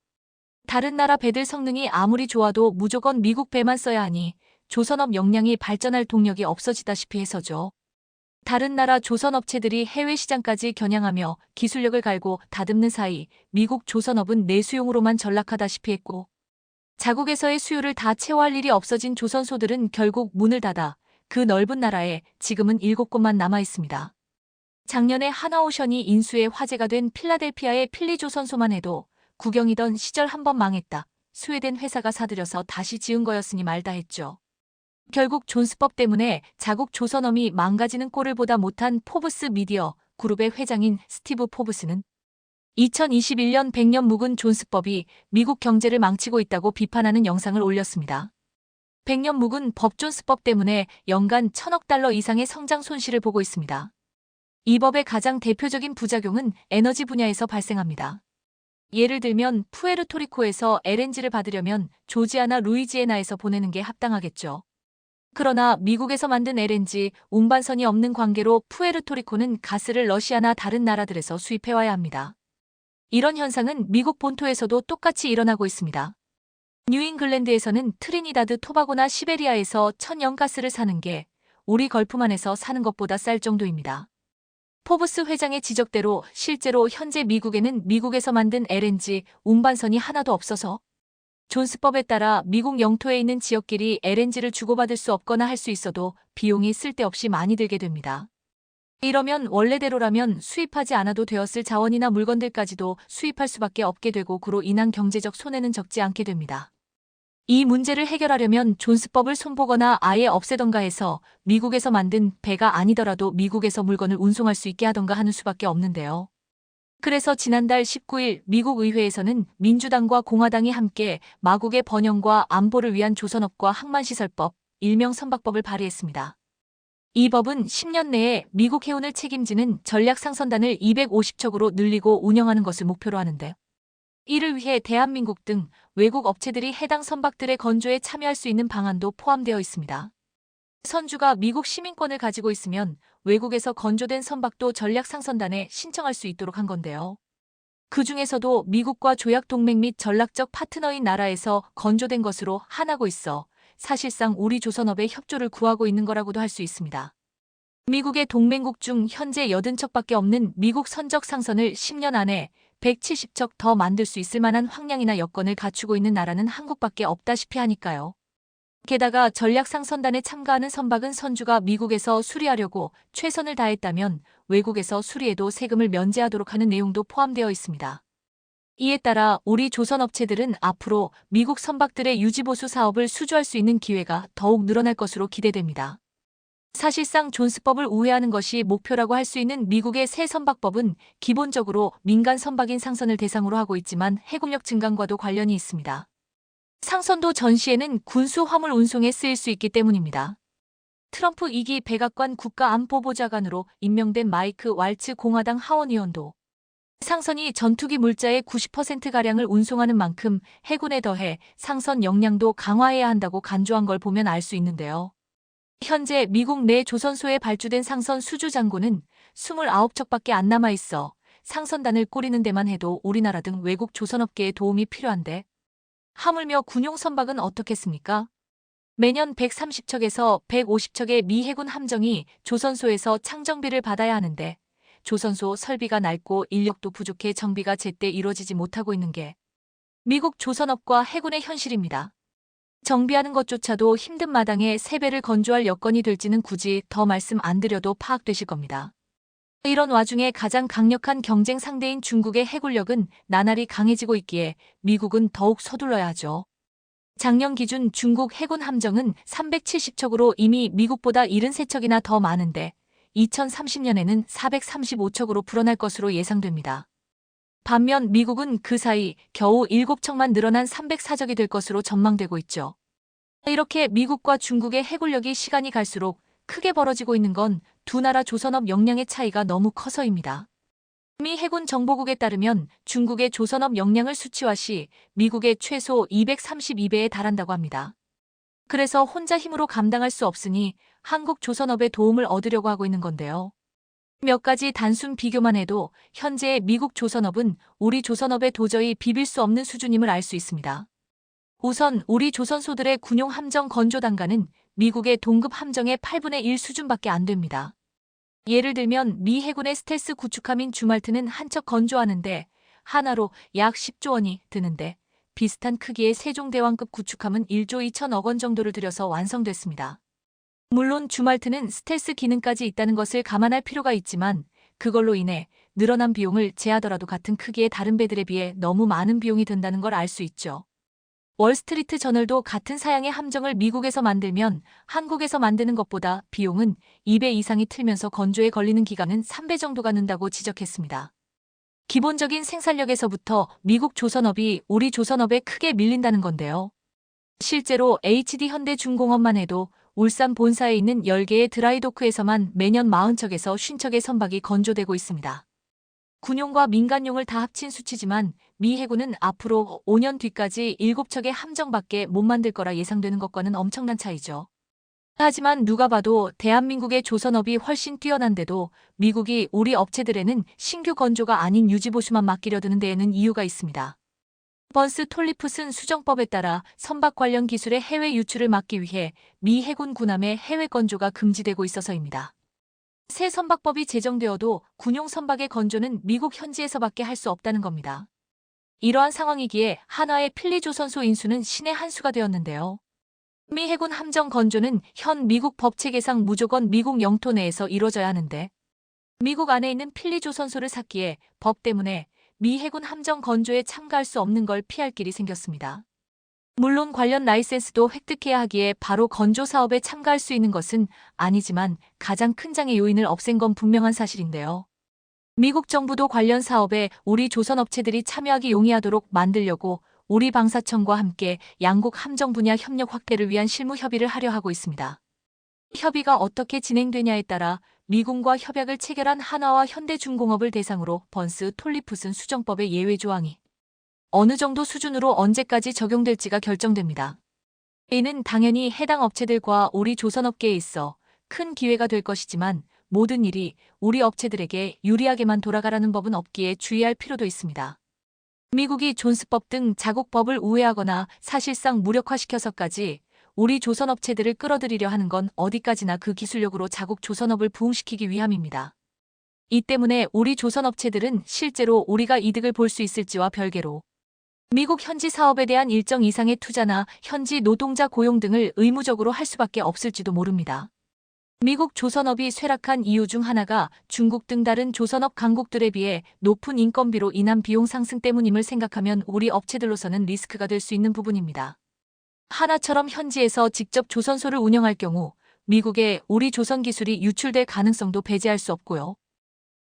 Speaker 1: 다른 나라 배들 성능이 아무리 좋아도 무조건 미국 배만 써야 하니 조선업 역량이 발전할 동력이 없어지다시피 해서죠. 다른 나라 조선업체들이 해외 시장까지 겨냥하며 기술력을 갈고 다듬는 사이 미국 조선업은 내수용으로만 전락하다시피 했고 자국에서의 수요를 다 채워할 일이 없어진 조선소들은 결국 문을 닫아 그 넓은 나라에 지금은 7곳만 남아 있습니다. 작년에 하나오션이 인수해 화제가 된 필라델피아의 필리조선소만 해도 국영이던 시절 한번 망했다. 스웨덴 회사가 사들여서 다시 지은 거였으니 말다 했죠. 결국 존스법 때문에 자국 조선업이 망가지는 꼴을 보다 못한 포브스 미디어 그룹의 회장인 스티브 포브스는 2021년 100년 묵은 존스법이 미국 경제를 망치고 있다고 비판하는 영상을 올렸습니다. 100년 묵은 법 존스법 때문에 연간 1000억 달러 이상의 성장 손실을 보고 있습니다. 이 법의 가장 대표적인 부작용은 에너지 분야에서 발생합니다. 예를 들면 푸에르토리코에서 LNG를 받으려면 조지아나 루이지애나에서 보내는 게 합당하겠죠. 그러나 미국에서 만든 LNG 운반선이 없는 관계로 푸에르토리코는 가스를 러시아나 다른 나라들에서 수입해와야 합니다. 이런 현상은 미국 본토에서도 똑같이 일어나고 있습니다. 뉴잉글랜드에서는 트리니다드 토바고나 시베리아에서 천연가스를 사는 게 우리 걸프만에서 사는 것보다 쌀 정도입니다. 포브스 회장의 지적대로 실제로 현재 미국에는 미국에서 만든 LNG 운반선이 하나도 없어서 존스법에 따라 미국 영토에 있는 지역끼리 LNG를 주고받을 수 없거나 할 수 있어도 비용이 쓸데없이 많이 들게 됩니다. 이러면 원래대로라면 수입하지 않아도 되었을 자원이나 물건들까지도 수입할 수밖에 없게 되고 그로 인한 경제적 손해는 적지 않게 됩니다. 이 문제를 해결하려면 존스법을 손보거나 아예 없애던가 해서 미국에서 만든 배가 아니더라도 미국에서 물건을 운송할 수 있게 하던가 하는 수밖에 없는데요. 그래서 지난달 19일 미국 의회에서는 민주당과 공화당이 함께 마국의 번영과 안보를 위한 조선업과 항만시설법, 일명 선박법을 발의했습니다. 이 법은 10년 내에 미국 해운을 책임지는 전략상선단을 250척으로 늘리고 운영하는 것을 목표로 하는데 이를 위해 대한민국 등 외국 업체들이 해당 선박들의 건조에 참여할 수 있는 방안도 포함되어 있습니다. 선주가 미국 시민권을 가지고 있으면 외국에서 건조된 선박도 전략상선단에 신청할 수 있도록 한 건데요. 그 중에서도 미국과 조약동맹 및 전략적 파트너인 나라에서 건조된 것으로 한하고 있어 사실상 우리 조선업의 협조를 구하고 있는 거라고도 할 수 있습니다. 미국의 동맹국 중 현재 80척밖에 없는 미국 선적 상선을 10년 안에 170척 더 만들 수 있을 만한 확량이나 여건을 갖추고 있는 나라는 한국밖에 없다시피 하니까요. 게다가 전략상선단에 참가하는 선박은 선주가 미국에서 수리하려고 최선을 다했다면 외국에서 수리해도 세금을 면제하도록 하는 내용도 포함되어 있습니다. 이에 따라 우리 조선업체들은 앞으로 미국 선박들의 유지보수 사업을 수주할 수 있는 기회가 더욱 늘어날 것으로 기대됩니다. 사실상 존스법을 우회하는 것이 목표라고 할 수 있는 미국의 새 선박법은 기본적으로 민간 선박인 상선을 대상으로 하고 있지만 해군력 증강과도 관련이 있습니다. 상선도 전시에는 군수 화물 운송에 쓰일 수 있기 때문입니다. 트럼프 2기 백악관 국가안보보좌관으로 임명된 마이크 왈츠 공화당 하원의원도 상선이 전투기 물자의 90%가량을 운송하는 만큼 해군에 더해 상선 역량도 강화해야 한다고 간주한 걸 보면 알 수 있는데요. 현재 미국 내 조선소에 발주된 상선 수주 장고는 29척밖에 안 남아 있어 상선단을 꾸리는 데만 해도 우리나라 등 외국 조선업계의 도움이 필요한데 하물며 군용 선박은 어떻겠습니까? 매년 130척에서 150척의 미 해군 함정이 조선소에서 창정비를 받아야 하는데 조선소 설비가 낡고 인력도 부족해 정비가 제때 이루어지지 못하고 있는 게 미국 조선업과 해군의 현실입니다. 정비하는 것조차도 힘든 마당에 세배를 건조할 여건이 될지는 굳이 더 말씀 안 드려도 파악되실 겁니다. 이런 와중에 가장 강력한 경쟁 상대인 중국의 해군력은 나날이 강해지고 있기에 미국은 더욱 서둘러야 하죠. 작년 기준 중국 해군 함정은 370척으로 이미 미국보다 73척이나 더 많은데 2030년에는 435척으로 불어날 것으로 예상됩니다. 반면 미국은 그 사이 겨우 7척만 늘어난 304척이 될 것으로 전망되고 있죠. 이렇게 미국과 중국의 해군력이 시간이 갈수록 크게 벌어지고 있는 건 두 나라 조선업 역량의 차이가 너무 커서입니다. 미 해군 정보국에 따르면 중국의 조선업 역량을 수치화 시 미국의 최소 232배에 달한다고 합니다. 그래서 혼자 힘으로 감당할 수 없으니 한국 조선업의 도움을 얻으려고 하고 있는 건데요. 몇 가지 단순 비교만 해도 현재의 미국 조선업은 우리 조선업에 도저히 비빌 수 없는 수준임을 알 수 있습니다. 우선 우리 조선소들의 군용 함정 건조 단가는 미국의 동급 함정의 8분의 1 수준밖에 안 됩니다. 예를 들면 미 해군의 스텔스 구축함인 주말트는 한 척 건조하는데 하나로 약 10조 원이 드는데 비슷한 크기의 세종대왕급 구축함은 1조 2천억 원 정도를 들여서 완성됐습니다. 물론 주말트는 스텔스 기능까지 있다는 것을 감안할 필요가 있지만 그걸로 인해 늘어난 비용을 제하더라도 같은 크기의 다른 배들에 비해 너무 많은 비용이 든다는 걸 알 수 있죠. 월스트리트 저널도 같은 사양의 함정을 미국에서 만들면 한국에서 만드는 것보다 비용은 2배 이상이 틀면서 건조에 걸리는 기간은 3배 정도가 는다고 지적했습니다. 기본적인 생산력에서부터 미국 조선업이 우리 조선업에 크게 밀린다는 건데요. 실제로 HD 현대중공업만 해도 울산 본사에 있는 10개의 드라이도크에서만 매년 40척에서 50척의 선박이 건조되고 있습니다. 군용과 민간용을 다 합친 수치지만 미 해군은 앞으로 5년 뒤까지 7척의 함정밖에 못 만들 거라 예상되는 것과는 엄청난 차이죠. 하지만 누가 봐도 대한민국의 조선업이 훨씬 뛰어난데도 미국이 우리 업체들에는 신규 건조가 아닌 유지보수만 맡기려 드는 데에는 이유가 있습니다. 번스 톨리풋은 수정법에 따라 선박 관련 기술의 해외 유출을 막기 위해 미 해군 군함의 해외 건조가 금지되고 있어서입니다. 새 선박법이 제정되어도 군용 선박의 건조는 미국 현지에서밖에 할 수 없다는 겁니다. 이러한 상황이기에 한화의 필리조선소 인수는 신의 한 수가 되었는데요. 미 해군 함정 건조는 현 미국 법 체계상 무조건 미국 영토 내에서 이루어져야 하는데 미국 안에 있는 필리조선소를 샀기에 법 때문에 미 해군 함정 건조에 참가할 수 없는 걸 피할 길이 생겼습니다. 물론 관련 라이센스도 획득해야 하기에 바로 건조 사업에 참가할 수 있는 것은 아니지만 가장 큰 장애 요인을 없앤 건 분명한 사실인데요. 미국 정부도 관련 사업에 우리 조선업체들이 참여하기 용이하도록 만들려고 우리 방사청과 함께 양국 함정 분야 협력 확대를 위한 실무 협의를 하려 하고 있습니다. 협의가 어떻게 진행되냐에 따라 미군과 협약을 체결한 한화와 현대중공업을 대상으로 번스 톨리풋은 수정법의 예외 조항이 어느 정도 수준으로 언제까지 적용될지가 결정됩니다. 이는 당연히 해당 업체들과 우리 조선업계에 있어 큰 기회가 될 것이지만 모든 일이 우리 업체들에게 유리하게만 돌아가라는 법은 없기에 주의할 필요도 있습니다. 미국이 존스법 등 자국법을 우회하거나 사실상 무력화시켜서까지 우리 조선업체들을 끌어들이려 하는 건 어디까지나 그 기술력으로 자국 조선업을 부흥시키기 위함입니다. 이 때문에 우리 조선업체들은 실제로 우리가 이득을 볼 수 있을지와 별개로 미국 현지 사업에 대한 일정 이상의 투자나 현지 노동자 고용 등을 의무적으로 할 수밖에 없을지도 모릅니다. 미국 조선업이 쇠락한 이유 중 하나가 중국 등 다른 조선업 강국들에 비해 높은 인건비로 인한 비용 상승 때문임을 생각하면 우리 업체들로서는 리스크가 될 수 있는 부분입니다. 하나처럼 현지에서 직접 조선소를 운영할 경우 미국에 우리 조선 기술이 유출될 가능성도 배제할 수 없고요.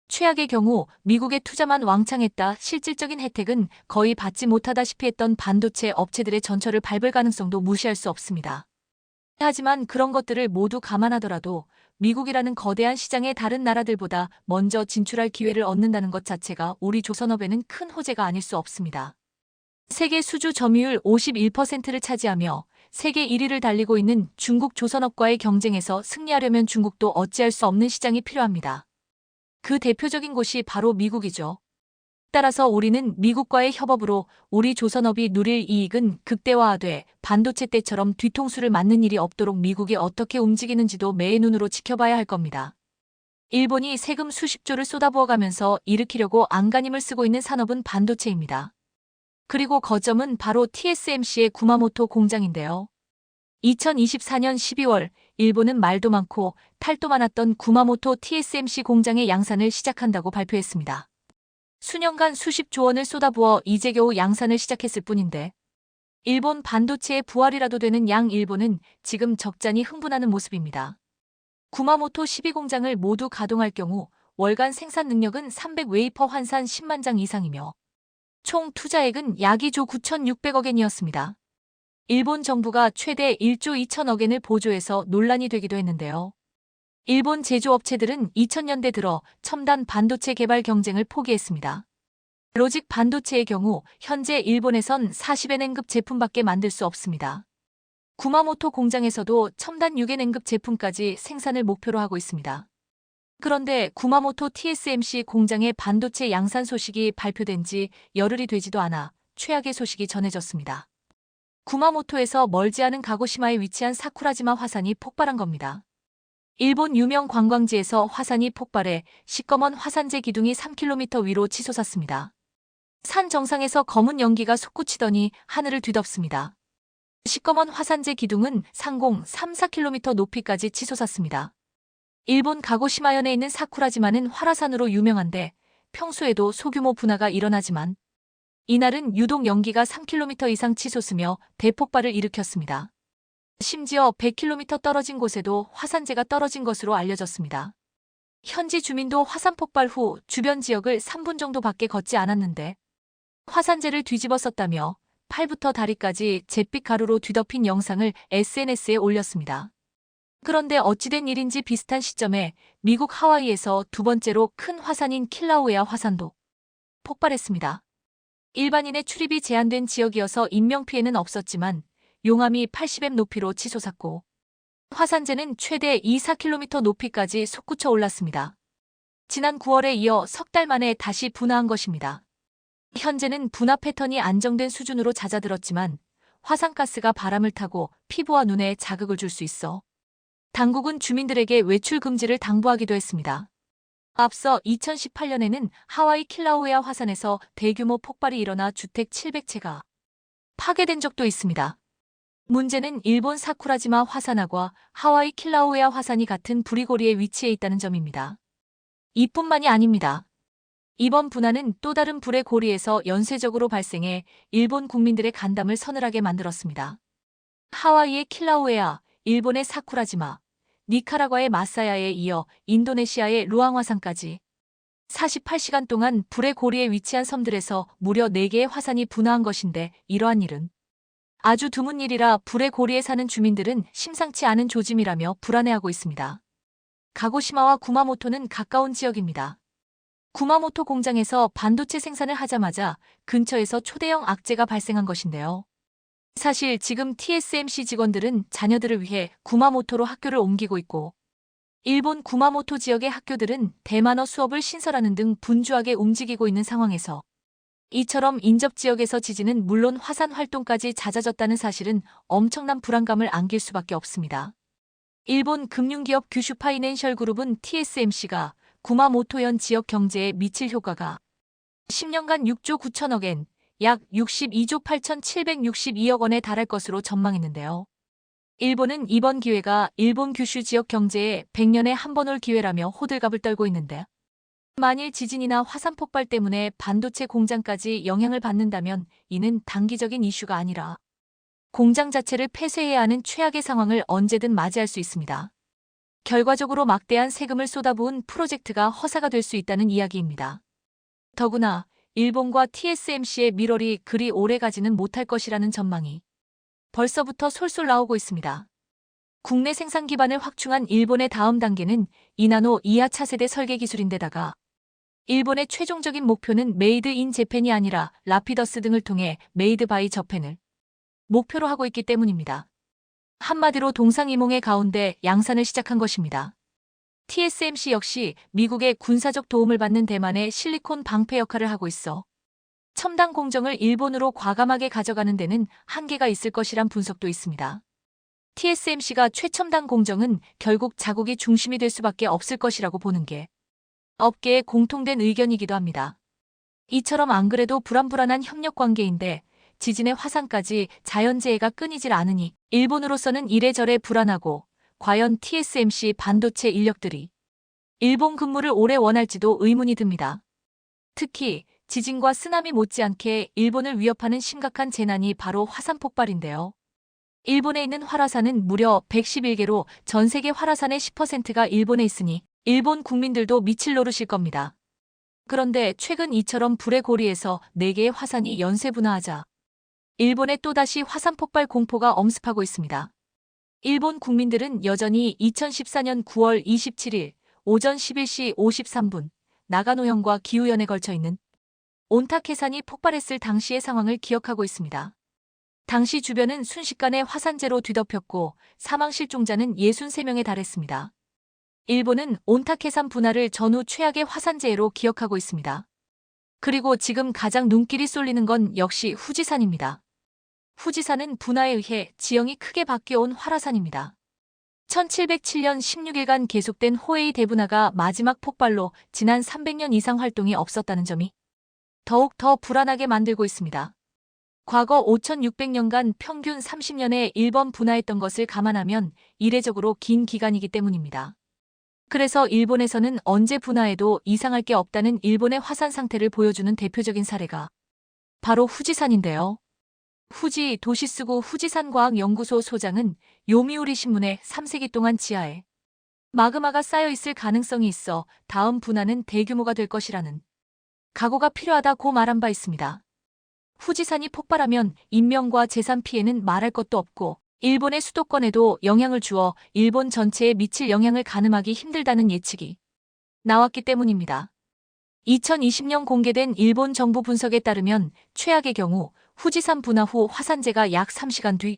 Speaker 1: 최악의 경우 미국의 투자만 왕창했다 실질적인 혜택은 거의 받지 못하다시피 했던 반도체 업체들의 전철을 밟을 가능성도 무시할 수 없습니다. 하지만 그런 것들을 모두 감안하더라도 미국이라는 거대한 시장에 다른 나라들보다 먼저 진출할 기회를 얻는다는 것 자체가 우리 조선업에는 큰 호재가 아닐 수 없습니다. 세계 수주 점유율 51%를 차지하며 세계 1위를 달리고 있는 중국 조선업과의 경쟁에서 승리하려면 중국도 어찌할 수 없는 시장이 필요합니다. 그 대표적인 곳이 바로 미국이죠. 따라서 우리는 미국과의 협업으로 우리 조선업이 누릴 이익은 극대화하되 반도체 때처럼 뒤통수를 맞는 일이 없도록 미국이 어떻게 움직이는지도 매의 눈으로 지켜봐야 할 겁니다. 일본이 세금 수십조를 쏟아부어가면서 일으키려고 안간힘을 쓰고 있는 산업은 반도체입니다. 그리고 거점은 바로 TSMC의 구마모토 공장인데요. 2024년 12월 일본은 말도 많고 탈도 많았던 구마모토 TSMC 공장의 양산을 시작한다고 발표했습니다. 수년간 수십조 원을 쏟아부어 이제 겨우 양산을 시작했을 뿐인데 일본 반도체의 부활이라도 되는 일본은 지금 적잖이 흥분하는 모습입니다. 구마모토 12공장을 모두 가동할 경우 월간 생산 능력은 300웨이퍼 환산 10만 장 이상이며 총 투자액은 약 2조 9,600억 엔이었습니다. 일본 정부가 최대 1조 2천억 엔을 보조해서 논란이 되기도 했는데요. 일본 제조업체들은 2000년대 들어 첨단 반도체 개발 경쟁을 포기했습니다. 로직 반도체의 경우 현재 일본에선 40n급 제품밖에 만들 수 없습니다. 구마모토 공장에서도 첨단 6n급 제품까지 생산을 목표로 하고 있습니다. 그런데 구마모토 TSMC 공장의 반도체 양산 소식이 발표된 지 열흘이 되지도 않아 최악의 소식이 전해졌습니다. 구마모토에서 멀지 않은 가고시마에 위치한 사쿠라지마 화산이 폭발한 겁니다. 일본 유명 관광지에서 화산이 폭발해 시꺼먼 화산재 기둥이 3km 위로 치솟았습니다. 산 정상에서 검은 연기가 솟구치더니 하늘을 뒤덮습니다. 시꺼먼 화산재 기둥은 상공 3-4km 높이까지 치솟았습니다. 일본 가고시마현에 있는 사쿠라지마는 활화산으로 유명한데 평소에도 소규모 분화가 일어나지만 이날은 유독 연기가 3km 이상 치솟으며 대폭발을 일으켰습니다. 심지어 100km 떨어진 곳에도 화산재가 떨어진 것으로 알려졌습니다. 현지 주민도 화산 폭발 후 주변 지역을 3분 정도밖에 걷지 않았는데 화산재를 뒤집어 썼다며 팔부터 다리까지 잿빛 가루로 뒤덮인 영상을 SNS에 올렸습니다. 그런데 어찌된 일인지 비슷한 시점에 미국 하와이에서 두 번째로 큰 화산인 킬라우에아 화산도 폭발했습니다. 일반인의 출입이 제한된 지역이어서 인명피해는 없었지만 용암이 80m 높이로 치솟았고 화산재는 최대 2-4km 높이까지 솟구쳐 올랐습니다. 지난 9월에 이어 석 달 만에 다시 분화한 것입니다. 현재는 분화 패턴이 안정된 수준으로 잦아들었지만 화산가스가 바람을 타고 피부와 눈에 자극을 줄 수 있어 당국은 주민들에게 외출 금지를 당부하기도 했습니다. 앞서 2018년에는 하와이 킬라우에아 화산에서 대규모 폭발이 일어나 주택 700채가 파괴된 적도 있습니다. 문제는 일본 사쿠라지마 화산하고 하와이 킬라우에아 화산이 같은 부리고리에 위치해 있다는 점입니다. 이뿐만이 아닙니다. 이번 분화는 또 다른 불의 고리에서 연쇄적으로 발생해 일본 국민들의 간담을 서늘하게 만들었습니다. 하와이의 킬라우에아, 일본의 사쿠라지마, 니카라과의 마사야에 이어 인도네시아의 루앙 화산까지 48시간 동안 불의 고리에 위치한 섬들에서 무려 4개의 화산이 분화한 것인데 이러한 일은 아주 드문 일이라 불의 고리에 사는 주민들은 심상치 않은 조짐이라며 불안해하고 있습니다. 가고시마와 구마모토는 가까운 지역입니다. 구마모토 공장에서 반도체 생산을 하자마자 근처에서 초대형 악재가 발생한 것인데요. 사실 지금 TSMC 직원들은 자녀들을 위해 구마모토로 학교를 옮기고 있고 일본 구마모토 지역의 학교들은 대만어 수업을 신설하는 등 분주하게 움직이고 있는 상황에서 이처럼 인접 지역에서 지진은 물론 화산 활동까지 잦아졌다는 사실은 엄청난 불안감을 안길 수밖에 없습니다. 일본 금융기업 규슈 파이낸셜 그룹은 TSMC가 구마모토현 지역 경제에 미칠 효과가 10년간 6조 9천억 엔, 약 62조 8,762억 원에 달할 것으로 전망했는데요. 일본은 이번 기회가 일본 규슈 지역 경제에 100년에 한 번 올 기회라며 호들갑을 떨고 있는데 만일 지진이나 화산 폭발 때문에 반도체 공장까지 영향을 받는다면 이는 단기적인 이슈가 아니라 공장 자체를 폐쇄해야 하는 최악의 상황을 언제든 맞이할 수 있습니다. 결과적으로 막대한 세금을 쏟아부은 프로젝트가 허사가 될 수 있다는 이야기입니다. 더구나 일본과 TSMC의 밀월이 그리 오래 가지는 못할 것이라는 전망이 벌써부터 솔솔 나오고 있습니다. 국내 생산 기반을 확충한 일본의 다음 단계는 이나노 이하 차세대 설계 기술인데다가 일본의 최종적인 목표는 메이드 인 재팬이 아니라 라피더스 등을 통해 메이드 바이 저펜을 목표로 하고 있기 때문입니다. 한마디로 동상이몽의 가운데 양산을 시작한 것입니다. TSMC 역시 미국의 군사적 도움을 받는 대만의 실리콘 방패 역할을 하고 있어 첨단 공정을 일본으로 과감하게 가져가는 데는 한계가 있을 것이란 분석도 있습니다. TSMC가 최첨단 공정은 결국 자국이 중심이 될 수밖에 없을 것이라고 보는 게 업계의 공통된 의견이기도 합니다. 이처럼 안 그래도 불안불안한 협력 관계인데 지진의 화산까지 자연재해가 끊이질 않으니 일본으로서는 이래저래 불안하고 과연 TSMC 반도체 인력들이 일본 근무를 오래 원할지도 의문이 듭니다. 특히 지진과 쓰나미 못지않게 일본을 위협하는 심각한 재난이 바로 화산 폭발인데요. 일본에 있는 활화산은 무려 111개로 전 세계 활화산의 10%가 일본에 있으니 일본 국민들도 미칠 노릇일 겁니다. 그런데 최근 이처럼 불의 고리에서 4개의 화산이 연쇄 분화하자 일본에 또다시 화산 폭발 공포가 엄습하고 있습니다. 일본 국민들은 여전히 2014년 9월 27일 오전 11시 53분 나가노현과 기후현에 걸쳐 있는 온타케산이 폭발했을 당시의 상황을 기억하고 있습니다. 당시 주변은 순식간에 화산재로 뒤덮였고 사망 실종자는 63명에 달했습니다. 일본은 온타케산 분화를 전후 최악의 화산재해로 기억하고 있습니다. 그리고 지금 가장 눈길이 쏠리는 건 역시 후지산입니다. 후지산은 분화에 의해 지형이 크게 바뀌어온 활화산입니다. 1707년 16일간 계속된 호에이 대분화가 마지막 폭발로 지난 300년 이상 활동이 없었다는 점이 더욱 더 불안하게 만들고 있습니다. 과거 5600년간 평균 30년에 1번 분화했던 것을 감안하면 이례적으로 긴 기간이기 때문입니다. 그래서 일본에서는 언제 분화해도 이상할 게 없다는 일본의 화산 상태를 보여주는 대표적인 사례가 바로 후지산인데요. 후지 도시쓰구 후지산과학연구소 소장은 요미우리 신문에 3세기 동안 지하에 마그마가 쌓여있을 가능성이 있어 다음 분화는 대규모가 될 것이라는 각오가 필요하다고 말한 바 있습니다. 후지산이 폭발하면 인명과 재산 피해는 말할 것도 없고 일본의 수도권에도 영향을 주어 일본 전체에 미칠 영향을 가늠하기 힘들다는 예측이 나왔기 때문입니다. 2020년 공개된 일본 정부 분석에 따르면 최악의 경우 후지산 분화 후 화산재가 약 3시간 뒤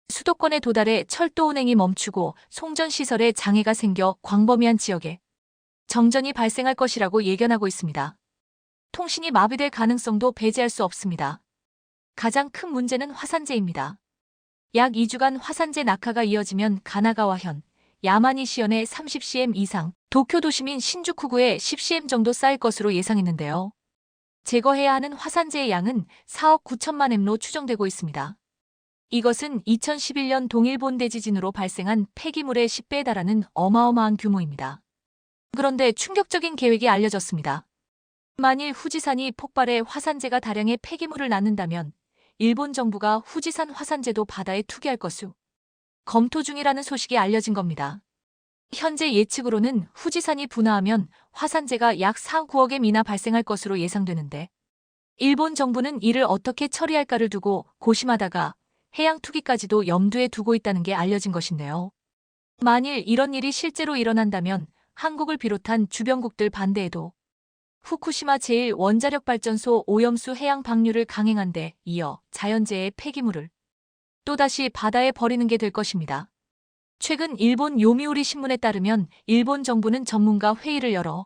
Speaker 1: 수도권에 도달해 철도 운행이 멈추고 송전시설에 장애가 생겨 광범위한 지역에 정전이 발생할 것이라고 예견하고 있습니다. 통신이 마비될 가능성도 배제할 수 없습니다. 가장 큰 문제는 화산재입니다. 약 2주간 화산재 낙하가 이어지면 가나가와현, 야마니시현에 30cm 이상, 도쿄 도심인 신주쿠구에 10cm 정도 쌓일 것으로 예상했는데요. 제거해야 하는 화산재의 양은 4억 9천만 엠로 추정되고 있습니다. 이것은 2011년 동일본 대지진으로 발생한 폐기물의 10배에 달하는 어마어마한 규모입니다. 그런데 충격적인 계획이 알려졌습니다. 만일 후지산이 폭발해 화산재가 다량의 폐기물을 낳는다면 일본 정부가 후지산 화산재도 바다에 투기할 것을 검토 중이라는 소식이 알려진 겁니다. 현재 예측으로는 후지산이 분화하면 화산재가 약 4, 9억 엠 이나 발생할 것으로 예상되는데 일본 정부는 이를 어떻게 처리할까를 두고 고심하다가 해양 투기까지도 염두에 두고 있다는 게 알려진 것인데요. 만일 이런 일이 실제로 일어난다면 한국을 비롯한 주변국들 반대에도 후쿠시마 제1원자력발전소 오염수 해양 방류를 강행한 데 이어 자연재해의 폐기물을 또다시 바다에 버리는 게 될 것입니다. 최근 일본 요미우리 신문에 따르면 일본 정부는 전문가 회의를 열어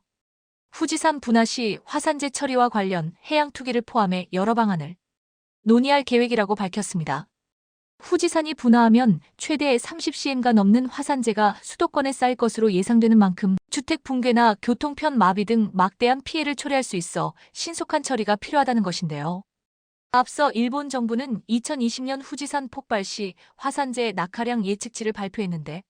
Speaker 1: 후지산 분화 시 화산재 처리와 관련 해양 투기를 포함해 여러 방안을 논의할 계획이라고 밝혔습니다. 후지산이 분화하면 최대 30cm가 넘는 화산재가 수도권에 쌓일 것으로 예상되는 만큼 주택 붕괴나 교통편 마비 등 막대한 피해를 초래할 수 있어 신속한 처리가 필요하다는 것인데요. 앞서 일본 정부는 2020년 후지산 폭발 시 화산재 낙하량 예측치를 발표했는데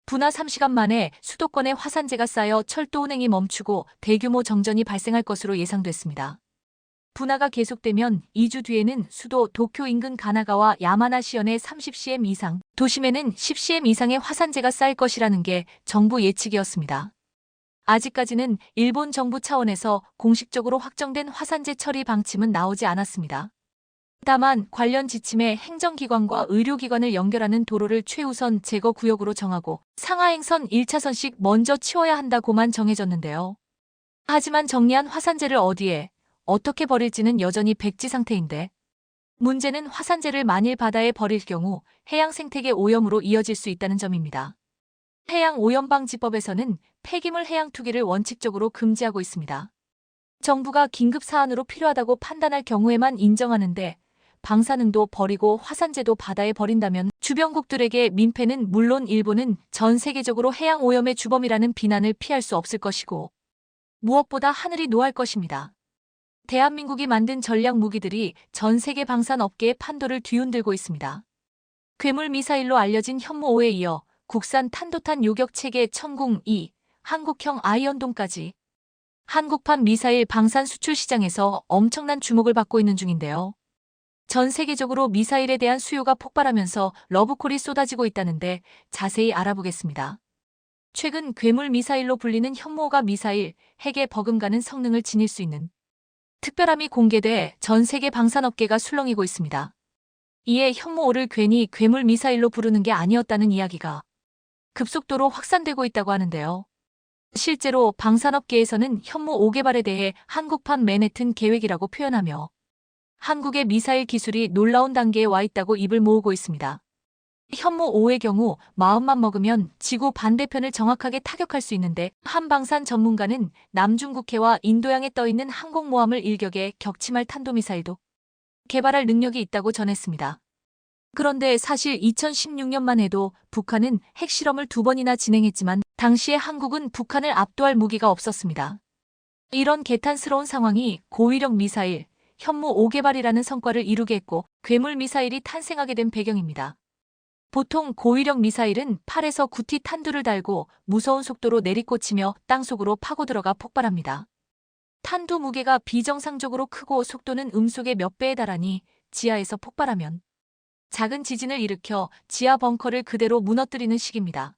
Speaker 1: 분화 3시간 만에 수도권에 화산재가 쌓여 철도 운행이 멈추고 대규모 정전이 발생할 것으로 예상됐습니다. 분화가 계속되면 2주 뒤에는 수도 도쿄 인근 가나가와 야마나시현에 30cm 이상, 도심에는 10cm 이상의 화산재가 쌓일 것이라는 게 정부 예측이었습니다. 아직까지는 일본 정부 차원에서 공식적으로 확정된 화산재 처리 방침은 나오지 않았습니다. 다만 관련 지침에 행정기관과 의료기관을 연결하는 도로를 최우선 제거 구역으로 정하고 상하행선 1차선씩 먼저 치워야 한다고만 정해졌는데요. 하지만 정리한 화산재를 어디에, 어떻게 버릴지는 여전히 백지 상태인데, 문제는 화산재를 만일 바다에 버릴 경우 해양 생태계 오염으로 이어질 수 있다는 점입니다. 해양오염방지법에서는 폐기물 해양 투기를 원칙적으로 금지하고 있습니다. 정부가 긴급 사안으로 필요하다고 판단할 경우에만 인정하는데, 방사능도 버리고 화산재도 바다에 버린다면 주변국들에게 민폐는 물론 일본은 전 세계적으로 해양 오염의 주범이라는 비난을 피할 수 없을 것이고, 무엇보다 하늘이 노할 것입니다. 대한민국이 만든 전략 무기들이 전 세계 방산 업계의 판도를 뒤흔들고 있습니다. 괴물 미사일로 알려진 현무5에 이어 국산 탄도탄 요격 체계 천궁-2, 한국형 아이언돔까지 한국판 미사일 방산 수출 시장에서 엄청난 주목을 받고 있는 중인데요. 전 세계적으로 미사일에 대한 수요가 폭발하면서 러브콜이 쏟아지고 있다는데 자세히 알아보겠습니다. 최근 괴물 미사일로 불리는 현무5가 미사일, 핵에 버금가는 성능을 지닐 수 있는 특별함이 공개돼 전 세계 방산업계가 술렁이고 있습니다. 이에 현무5를 괜히 괴물 미사일로 부르는 게 아니었다는 이야기가 급속도로 확산되고 있다고 하는데요. 실제로 방산업계에서는 현무5 개발에 대해 한국판 맨해튼 계획이라고 표현하며 한국의 미사일 기술이 놀라운 단계에 와 있다고 입을 모으고 있습니다. 현무5의 경우 마음만 먹으면 지구 반대편을 정확하게 타격할 수 있는데, 한 방산 전문가는 남중국해와 인도양에 떠있는 항공모함을 일격에 격침할 탄도미사일도 개발할 능력이 있다고 전했습니다. 그런데 사실 2016년만 해도 북한은 핵실험을 2번이나 진행했지만 당시에 한국은 북한을 압도할 무기가 없었습니다. 이런 개탄스러운 상황이 고위력 미사일, 현무5 개발이라는 성과를 이루게 했고 괴물 미사일이 탄생하게 된 배경입니다. 보통 고위력 미사일은 8에서 9T 탄두를 달고 무서운 속도로 내리꽂히며 땅속으로 파고들어가 폭발합니다. 탄두 무게가 비정상적으로 크고 속도는 음속의 몇 배에 달하니 지하에서 폭발하면 작은 지진을 일으켜 지하 벙커를 그대로 무너뜨리는 식입니다.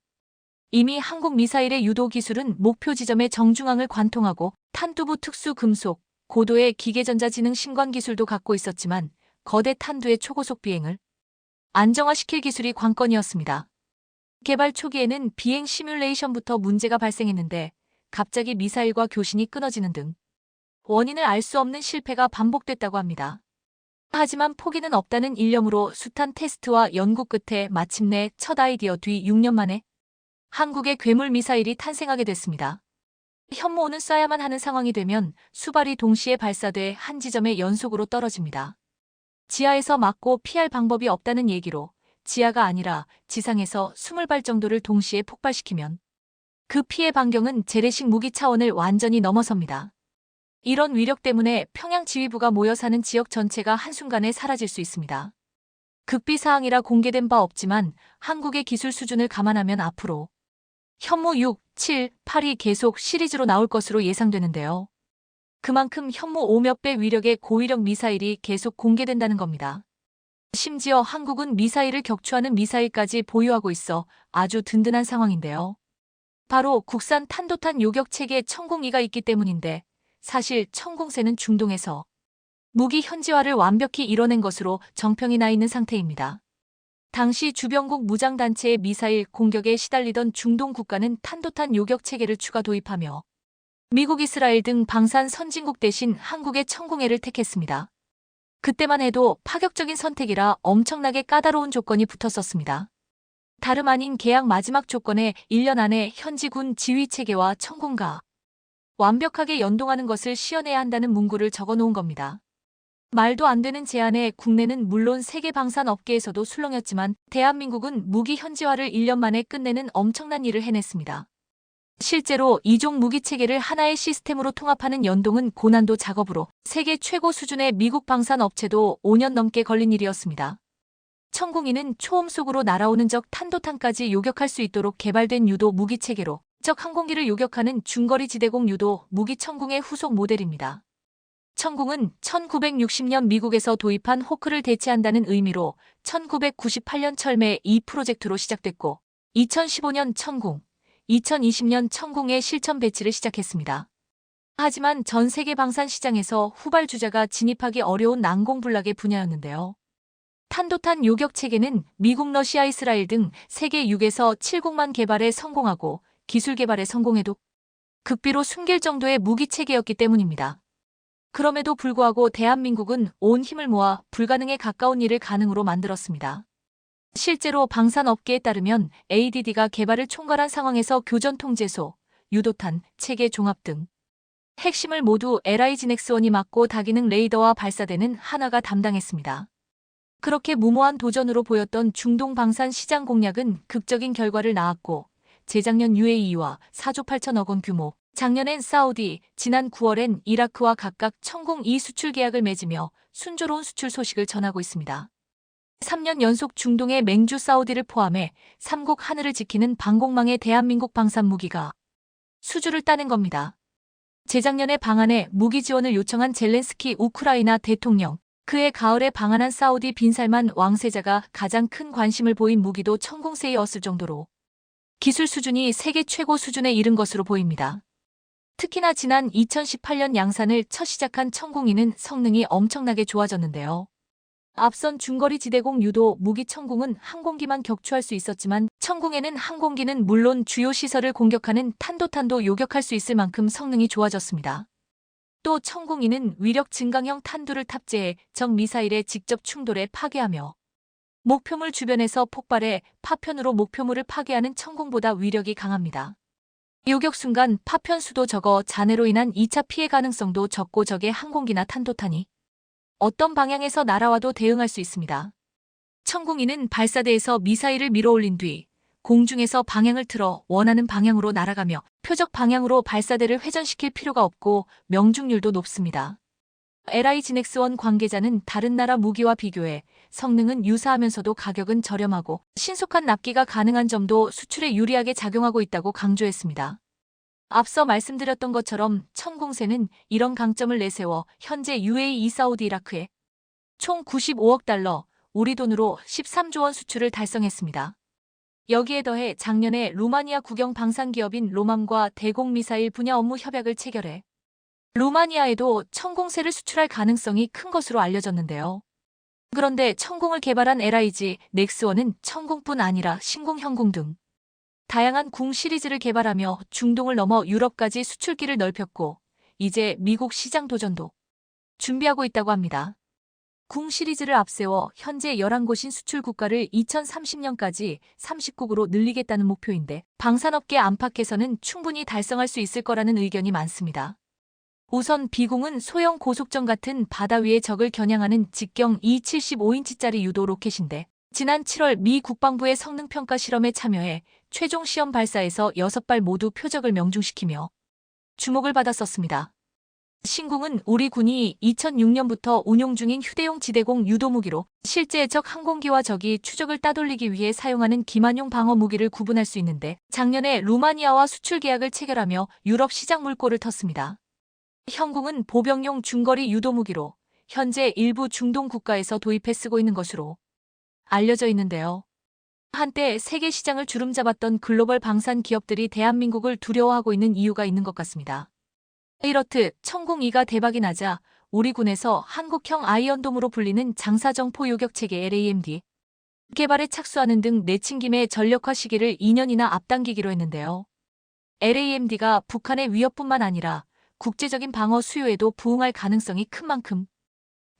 Speaker 1: 이미 한국 미사일의 유도 기술은 목표 지점의 정중앙을 관통하고 탄두부 특수 금속, 고도의 기계전자지능 신관 기술도 갖고 있었지만 거대 탄두의 초고속 비행을 안정화시킬 기술이 관건이었습니다. 개발 초기에는 비행 시뮬레이션부터 문제가 발생했는데 갑자기 미사일과 교신이 끊어지는 등 원인을 알 수 없는 실패가 반복됐다고 합니다. 하지만 포기는 없다는 일념으로 숱한 테스트와 연구 끝에 마침내 첫 아이디어 뒤 6년 만에 한국의 괴물 미사일이 탄생하게 됐습니다. 현무5는 쏴야만 하는 상황이 되면 수발이 동시에 발사돼 한 지점에 연속으로 떨어집니다. 지하에서 맞고 피할 방법이 없다는 얘기로 지하가 아니라 지상에서 20발 정도를 동시에 폭발시키면 그 피해 반경은 재래식 무기 차원을 완전히 넘어섭니다. 이런 위력 때문에 평양 지휘부가 모여 사는 지역 전체가 한순간에 사라질 수 있습니다. 극비사항이라 공개된 바 없지만 한국의 기술 수준을 감안하면 앞으로 현무 6, 7, 8이 계속 시리즈로 나올 것으로 예상되는데요. 그만큼 현무5 몇 배 위력의 고위력 미사일이 계속 공개된다는 겁니다. 심지어 한국은 미사일을 격추하는 미사일까지 보유하고 있어 아주 든든한 상황인데요. 바로 국산 탄도탄 요격 체계 천궁-2가 있기 때문인데, 사실 천궁세는 중동에서 무기 현지화를 완벽히 이뤄낸 것으로 정평이 나 있는 상태입니다. 당시 주변국 무장단체의 미사일 공격에 시달리던 중동 국가는 탄도탄 요격 체계를 추가 도입하며 미국, 이스라엘 등 방산 선진국 대신 한국의 천궁해를 택했습니다. 그때만 해도 파격적인 선택이라 엄청나게 까다로운 조건이 붙었었습니다. 다름 아닌 계약 마지막 조건에 1년 안에 현지 군 지휘 체계와 천궁과 완벽하게 연동하는 것을 시연해야 한다는 문구를 적어놓은 겁니다. 말도 안 되는 제안에 국내는 물론 세계 방산 업계에서도 술렁였지만 대한민국은 무기 현지화를 1년 만에 끝내는 엄청난 일을 해냈습니다. 실제로 이종 무기 체계를 하나의 시스템으로 통합하는 연동은 고난도 작업으로 세계 최고 수준의 미국 방산 업체도 5년 넘게 걸린 일이었습니다. 천궁-2는 초음 속으로 날아오는 적 탄도탄까지 요격할 수 있도록 개발된 유도 무기 체계로 적 항공기를 요격하는 중거리 지대공 유도 무기 천궁의 후속 모델입니다. 천궁은 1960년 미국에서 도입한 호크를 대체한다는 의미로 1998년 철매 이 프로젝트로 시작됐고 2015년 천궁, 2020년 천궁의 실전 배치를 시작했습니다. 하지만 전 세계 방산 시장에서 후발주자가 진입하기 어려운 난공불락의 분야였는데요. 탄도탄 요격 체계는 미국, 러시아, 이스라엘 등 세계 6에서 7국만 개발에 성공하고 기술 개발에 성공해도 극비로 숨길 정도의 무기 체계였기 때문입니다. 그럼에도 불구하고 대한민국은 온 힘을 모아 불가능에 가까운 일을 가능으로 만들었습니다. 실제로 방산업계에 따르면 ADD가 개발을 총괄한 상황에서 교전 통제소, 유도탄, 체계 종합 등 핵심을 모두 LIG넥스원이 맡고 다기능 레이더와 발사대는 하나가 담당했습니다. 그렇게 무모한 도전으로 보였던 중동 방산 시장 공략은 극적인 결과를 낳았고 재작년 UAE와 4조 8천억 원 규모, 작년엔 사우디, 지난 9월엔 이라크와 각각 천공 2 수출 계약을 맺으며 순조로운 수출 소식을 전하고 있습니다. 3년 연속 중동의 맹주 사우디를 포함해 3국 하늘을 지키는 방공망의 대한민국 방산 무기가 수주를 따낸 겁니다. 재작년에 방한에 무기 지원을 요청한 젤렌스키 우크라이나 대통령, 그해 가을에 방한한 사우디 빈살만 왕세자가 가장 큰 관심을 보인 무기도 천공세이었을 정도로 기술 수준이 세계 최고 수준에 이른 것으로 보입니다. 특히나 지난 2018년 양산을 첫 시작한 천공이는 성능이 엄청나게 좋아졌는데요. 앞선 중거리 지대공 유도 무기 천공은 항공기만 격추할 수 있었지만 천공에는 항공기는 물론 주요 시설을 공격하는 탄도탄도 요격할 수 있을 만큼 성능이 좋아졌습니다. 또 천공이는 위력 증강형 탄두를 탑재해 적 미사일에 직접 충돌해 파괴하며 목표물 주변에서 폭발해 파편으로 목표물을 파괴하는 천공보다 위력이 강합니다. 요격 순간 파편 수도 적어 잔해로 인한 2차 피해 가능성도 적고 적의 항공기나 탄도탄이 어떤 방향에서 날아와도 대응할 수 있습니다. 천공이는 발사대에서 미사일을 밀어올린 뒤 공중에서 방향을 틀어 원하는 방향으로 날아가며 표적 방향으로 발사대를 회전시킬 필요가 없고 명중률도 높습니다. LIG넥스원 관계자는 다른 나라 무기와 비교해 성능은 유사하면서도 가격은 저렴하고 신속한 납기가 가능한 점도 수출에 유리하게 작용하고 있다고 강조했습니다. 앞서 말씀드렸던 것처럼 천공세는 이런 강점을 내세워 현재 UAE, 사우디, 이라크에 총 95억 달러, 우리 돈으로 13조 원 수출을 달성했습니다. 여기에 더해 작년에 루마니아 국영 방산기업인 로맘과 대공미사일 분야 업무 협약을 체결해 루마니아에도 천공세를 수출할 가능성이 큰 것으로 알려졌는데요. 그런데 천공을 개발한 LIG 넥스원은 천공뿐 아니라 신공, 현공 등 다양한 궁 시리즈를 개발하며 중동을 넘어 유럽까지 수출기를 넓혔고 이제 미국 시장 도전도 준비하고 있다고 합니다. 궁 시리즈를 앞세워 현재 11곳인 수출 국가를 2030년까지 30국으로 늘리겠다는 목표인데 방산업계 안팎에서는 충분히 달성할 수 있을 거라는 의견이 많습니다. 우선 비공은 소형 고속정 같은 바다 위의 적을 겨냥하는 직경 275인치짜리 유도 로켓인데 지난 7월 미 국방부의 성능평가 실험에 참여해 최종 시험 발사에서 6발 모두 표적을 명중시키며 주목을 받았었습니다. 신궁은 우리 군이 2006년부터 운용 중인 휴대용 지대공 유도무기로 실제 적 항공기와 적이 추적을 따돌리기 위해 사용하는 기만용 방어 무기를 구분할 수 있는데 작년에 루마니아와 수출 계약을 체결하며 유럽 시장 물꼬를 텄습니다. 현궁은 보병용 중거리 유도무기로 현재 일부 중동 국가에서 도입해 쓰고 있는 것으로 알려져 있는데요. 한때 세계 시장을 주름잡았던 글로벌 방산 기업들이 대한민국을 두려워하고 있는 이유가 있는 것 같습니다. 이렇듯 천공2가 대박이 나자 우리 군에서 한국형 아이언돔으로 불리는 장사정 포요격 체계 LAMD 개발에 착수하는 등 내친김의 전력화 시기를 2년이나 앞당기기로 했는데요. LAMD가 북한의 위협뿐만 아니라 국제적인 방어 수요에도 부응할 가능성이 큰 만큼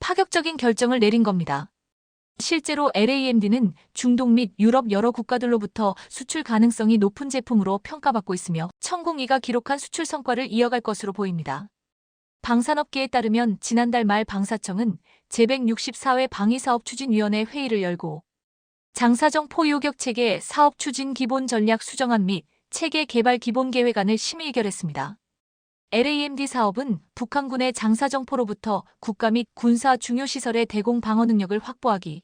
Speaker 1: 파격적인 결정을 내린 겁니다. 실제로 LAMD는 중동 및 유럽 여러 국가들로부터 수출 가능성이 높은 제품으로 평가받고 있으며 천공2가 기록한 수출 성과를 이어갈 것으로 보입니다. 방산업계에 따르면 지난달 말 방사청은 제164회 방위사업추진위원회 회의를 열고 장사정 포요격 체계 사업추진 기본 전략 수정안 및 체계 개발 기본 계획안을 심의 의결했습니다. LAMD 사업은 북한군의 장사정포로부터 국가 및 군사 중요시설의 대공 방어 능력을 확보하기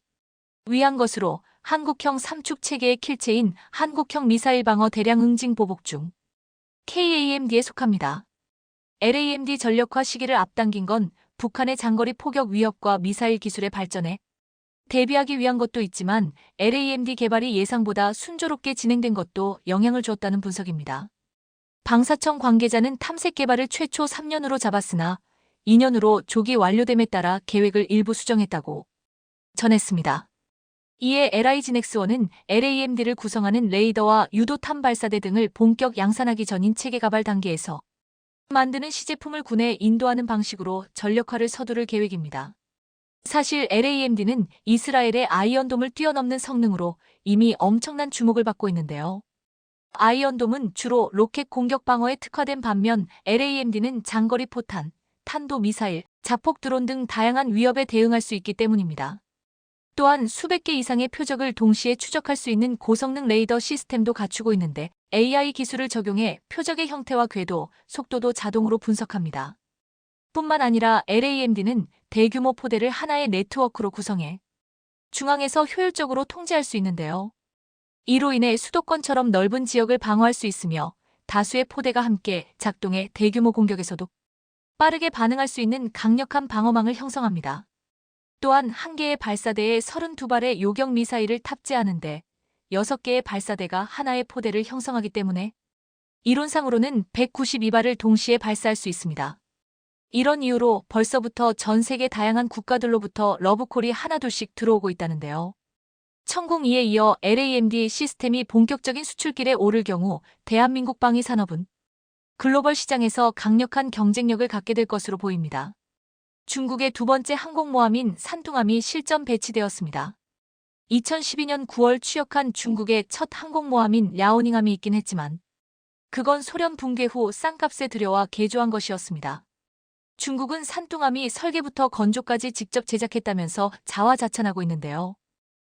Speaker 1: 위한 것으로 한국형 삼축 체계의 킬체인 한국형 미사일 방어 대량 응징 보복 중 KAMD에 속합니다. LAMD 전력화 시기를 앞당긴 건 북한의 장거리 포격 위협과 미사일 기술의 발전에 대비하기 위한 것도 있지만 LAMD 개발이 예상보다 순조롭게 진행된 것도 영향을 줬다는 분석입니다. 방사청 관계자는 탐색 개발을 최초 3년으로 잡았으나 2년으로 조기 완료됨에 따라 계획을 일부 수정했다고 전했습니다. 이에 LIGNX1은 LAMD를 구성하는 레이더와 유도탄 발사대 등을 본격 양산하기 전인 체계 개발 단계에서 만드는 시제품을 군에 인도하는 방식으로 전력화를 서두를 계획입니다. 사실 LAMD는 이스라엘의 아이언돔을 뛰어넘는 성능으로 이미 엄청난 주목을 받고 있는데요. 아이언돔은 주로 로켓 공격 방어에 특화된 반면 LAMD는 장거리 포탄, 탄도미사일, 자폭 드론 등 다양한 위협에 대응할 수 있기 때문입니다. 또한 수백 개 이상의 표적을 동시에 추적할 수 있는 고성능 레이더 시스템도 갖추고 있는데 AI 기술을 적용해 표적의 형태와 궤도, 속도도 자동으로 분석합니다. 뿐만 아니라 LAMD는 대규모 포대를 하나의 네트워크로 구성해 중앙에서 효율적으로 통제할 수 있는데요. 이로 인해 수도권처럼 넓은 지역을 방어할 수 있으며 다수의 포대가 함께 작동해 대규모 공격에서도 빠르게 반응할 수 있는 강력한 방어망을 형성합니다. 또한 한 개의 발사대에 32발의 요격 미사일을 탑재하는데 6개의 발사대가 하나의 포대를 형성하기 때문에 이론상으로는 192발을 동시에 발사할 수 있습니다. 이런 이유로 벌써부터 전 세계 다양한 국가들로부터 러브콜이 하나둘씩 들어오고 있다는데요. 천궁2에 이어 LAMD 시스템이 본격적인 수출길에 오를 경우 대한민국 방위산업은 글로벌 시장에서 강력한 경쟁력을 갖게 될 것으로 보입니다. 중국의 두 번째 항공모함인 산둥함이 실전 배치되었습니다. 2012년 9월 취역한 중국의 첫 항공모함인 랴오닝함이 있긴 했지만 그건 소련 붕괴 후 싼값에 들여와 개조한 것이었습니다. 중국은 산둥함이 설계부터 건조까지 직접 제작했다면서 자화자찬하고 있는데요.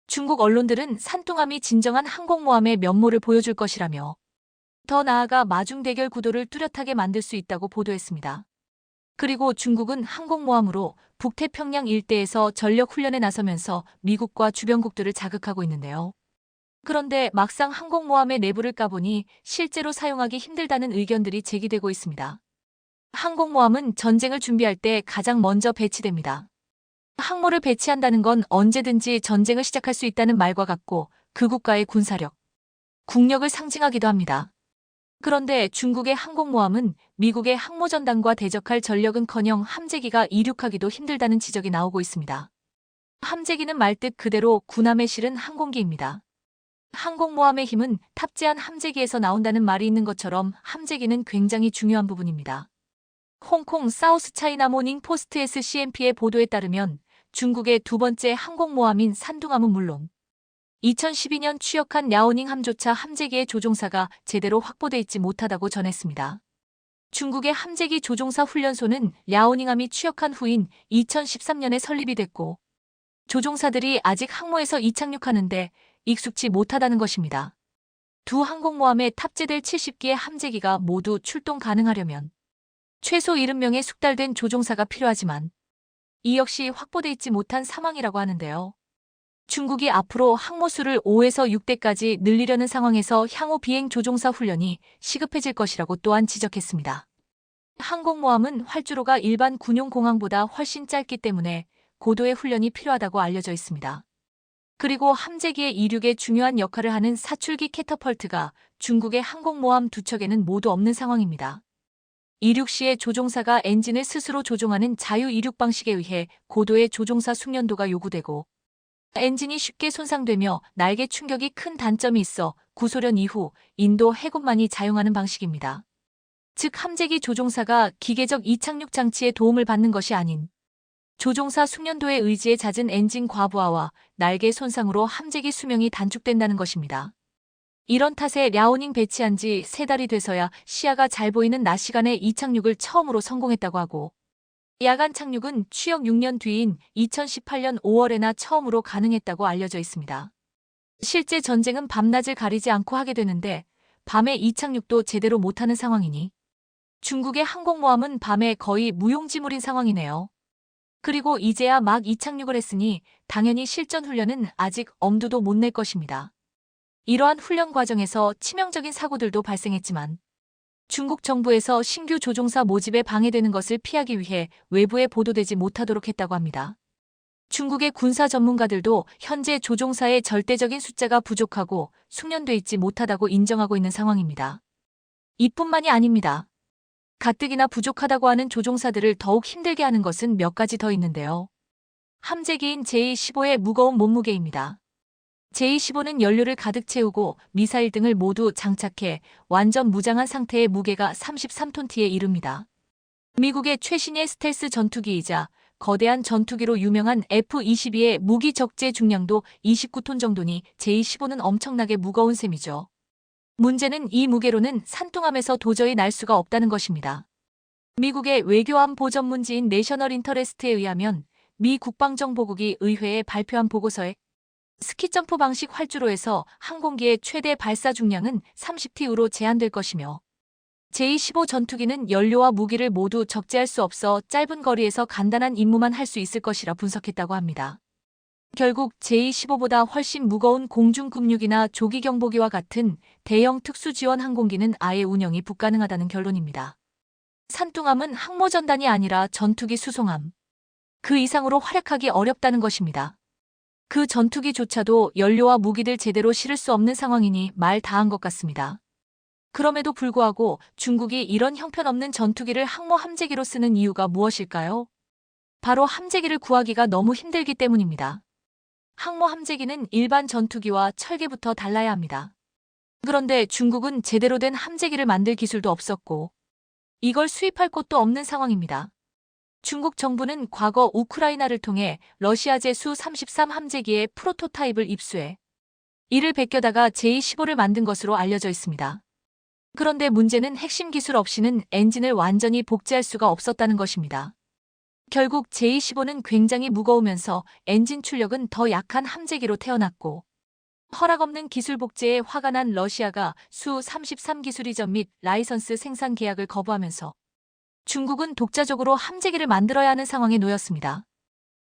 Speaker 1: 중국 언론들은 산둥함이 진정한 항공모함의 면모를 보여줄 것이라며 더 나아가 마중대결 구도를 뚜렷하게 만들 수 있다고 보도했습니다. 그리고 중국은 항공모함으로 북태평양 일대에서 전력훈련에 나서면서 미국과 주변국들을 자극하고 있는데요. 그런데 막상 항공모함의 내부를 까보니 실제로 사용하기 힘들다는 의견들이 제기되고 있습니다. 항공모함은 전쟁을 준비할 때 가장 먼저 배치됩니다. 항모를 배치한다는 건 언제든지 전쟁을 시작할 수 있다는 말과 같고 그 국가의 군사력, 국력을 상징하기도 합니다. 그런데 중국의 항공모함은 미국의 항모전단과 대적할 전력은커녕 함재기가 이륙하기도 힘들다는 지적이 나오고 있습니다. 함재기는 말 뜻 그대로 군함에 실은 항공기입니다. 항공모함의 힘은 탑재한 함재기에서 나온다는 말이 있는 것처럼 함재기는 굉장히 중요한 부분입니다. 홍콩 사우스차이나 모닝 포스트 SCMP의 보도에 따르면 중국의 두 번째 항공모함인 산둥함은 물론 2012년 취역한 랴오닝함조차 함재기의 조종사가 제대로 확보돼 있지 못하다고 전했습니다. 중국의 함재기 조종사 훈련소는 랴오닝함이 취역한 후인 2013년에 설립이 됐고 조종사들이 아직 항모에서 이착륙하는데 익숙치 못하다는 것입니다. 두 항공모함에 탑재될 70기의 함재기가 모두 출동 가능하려면 최소 70명의 숙달된 조종사가 필요하지만 이 역시 확보돼 있지 못한 상황이라고 하는데요. 중국이 앞으로 항모수를 5에서 6대까지 늘리려는 상황에서 향후 비행 조종사 훈련이 시급해질 것이라고 또한 지적했습니다. 항공모함은 활주로가 일반 군용 공항보다 훨씬 짧기 때문에 고도의 훈련이 필요하다고 알려져 있습니다. 그리고 함재기의 이륙에 중요한 역할을 하는 사출기 캐터펄트가 중국의 항공모함 두 척에는 모두 없는 상황입니다. 이륙 시에 조종사가 엔진을 스스로 조종하는 자유 이륙 방식에 의해 고도의 조종사 숙련도가 요구되고 엔진이 쉽게 손상되며 날개 충격이 큰 단점이 있어 구소련 이후 인도 해군만이 사용하는 방식입니다. 즉 함재기 조종사가 기계적 이착륙 장치의 도움을 받는 것이 아닌 조종사 숙련도의 의지에 잦은 엔진 과부하와 날개 손상으로 함재기 수명이 단축된다는 것입니다. 이런 탓에 랴오닝 배치한 지 3달이 돼서야 시야가 잘 보이는 낮 시간에 이착륙을 처음으로 성공했다고 하고 야간 착륙은 취역 6년 뒤인 2018년 5월에나 처음으로 가능했다고 알려져 있습니다. 실제 전쟁은 밤낮을 가리지 않고 하게 되는데 밤에 이착륙도 제대로 못하는 상황이니 중국의 항공모함은 밤에 거의 무용지물인 상황이네요. 그리고 이제야 막 이착륙을 했으니 당연히 실전 훈련은 아직 엄두도 못 낼 것입니다. 이러한 훈련 과정에서 치명적인 사고들도 발생했지만 중국 정부에서 신규 조종사 모집에 방해되는 것을 피하기 위해 외부에 보도되지 못하도록 했다고 합니다. 중국의 군사 전문가들도 현재 조종사의 절대적인 숫자가 부족하고 숙련돼 있지 못하다고 인정하고 있는 상황입니다. 이뿐만이 아닙니다. 가뜩이나 부족하다고 하는 조종사들을 더욱 힘들게 하는 것은 몇 가지 더 있는데요. 함재기인 J-15의 무거운 몸무게입니다. J-15는 연료를 가득 채우고 미사일 등을 모두 장착해 완전 무장한 상태의 무게가 33톤티에 이릅니다. 미국의 최신의 스텔스 전투기이자 거대한 전투기로 유명한 F-22의 무기 적재 중량도 29톤 정도니 J-15는 엄청나게 무거운 셈이죠. 문제는 이 무게로는 산둥함에서 도저히 날 수가 없다는 것입니다. 미국의 외교안보 전문지인 내셔널 인터레스트에 의하면 미 국방정보국이 의회에 발표한 보고서에 스키점프 방식 활주로에서 항공기의 최대 발사 중량은 30T으로 제한될 것이며 J-15 전투기는 연료와 무기를 모두 적재할 수 없어 짧은 거리에서 간단한 임무만 할 수 있을 것이라 분석했다고 합니다. 결국 J-15보다 훨씬 무거운 공중급육이나 조기경보기와 같은 대형 특수지원 항공기는 아예 운영이 불가능하다는 결론입니다. 산둥함은 항모전단이 아니라 전투기 수송함. 그 이상으로 활약하기 어렵다는 것입니다. 그 전투기조차도 연료와 무기를 제대로 실을 수 없는 상황이니 말 다한 것 같습니다. 그럼에도 불구하고 중국이 이런 형편없는 전투기를 항모 함재기로 쓰는 이유가 무엇일까요? 바로 함재기를 구하기가 너무 힘들기 때문입니다. 항모 함재기는 일반 전투기와 철개부터 달라야 합니다. 그런데 중국은 제대로 된 함재기를 만들 기술도 없었고 이걸 수입할 곳도 없는 상황입니다. 중국 정부는 과거 우크라이나를 통해 러시아제 수-33 함재기의 프로토타입을 입수해 이를 베껴다가 J-15를 만든 것으로 알려져 있습니다. 그런데 문제는 핵심 기술 없이는 엔진을 완전히 복제할 수가 없었다는 것입니다. 결국 J-15는 굉장히 무거우면서 엔진 출력은 더 약한 함재기로 태어났고 허락 없는 기술 복제에 화가 난 러시아가 수-33 기술 이전 및 라이선스 생산 계약을 거부하면서 중국은 독자적으로 함재기를 만들어야 하는 상황에 놓였습니다.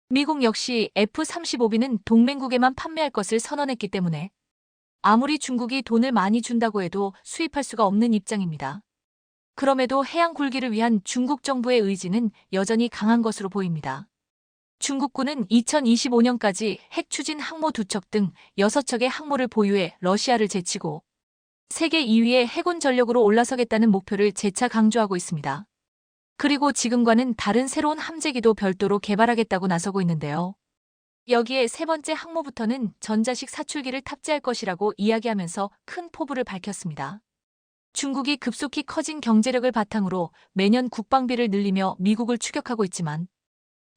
Speaker 1: 미국 역시 F-35B는 동맹국에만 판매할 것을 선언했기 때문에 아무리 중국이 돈을 많이 준다고 해도 수입할 수가 없는 입장입니다. 그럼에도 해양 굴기를 위한 중국 정부의 의지는 여전히 강한 것으로 보입니다. 중국군은 2025년까지 핵 추진 항모 2척 등 6척의 항모를 보유해 러시아를 제치고 세계 2위의 해군 전력으로 올라서겠다는 목표를 재차 강조하고 있습니다. 그리고 지금과는 다른 새로운 함재기도 별도로 개발하겠다고 나서고 있는데요. 여기에 세 번째 항모부터는 전자식 사출기를 탑재할 것이라고 이야기하면서 큰 포부를 밝혔습니다. 중국이 급속히 커진 경제력을 바탕으로 매년 국방비를 늘리며 미국을 추격하고 있지만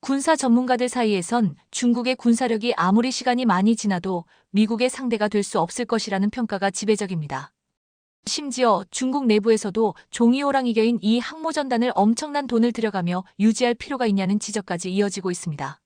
Speaker 1: 군사 전문가들 사이에선 중국의 군사력이 아무리 시간이 많이 지나도 미국의 상대가 될 수 없을 것이라는 평가가 지배적입니다. 심지어 중국 내부에서도 종이호랑이 겨인 이 항모전단을 엄청난 돈을 들여가며 유지할 필요가 있냐는 지적까지 이어지고 있습니다.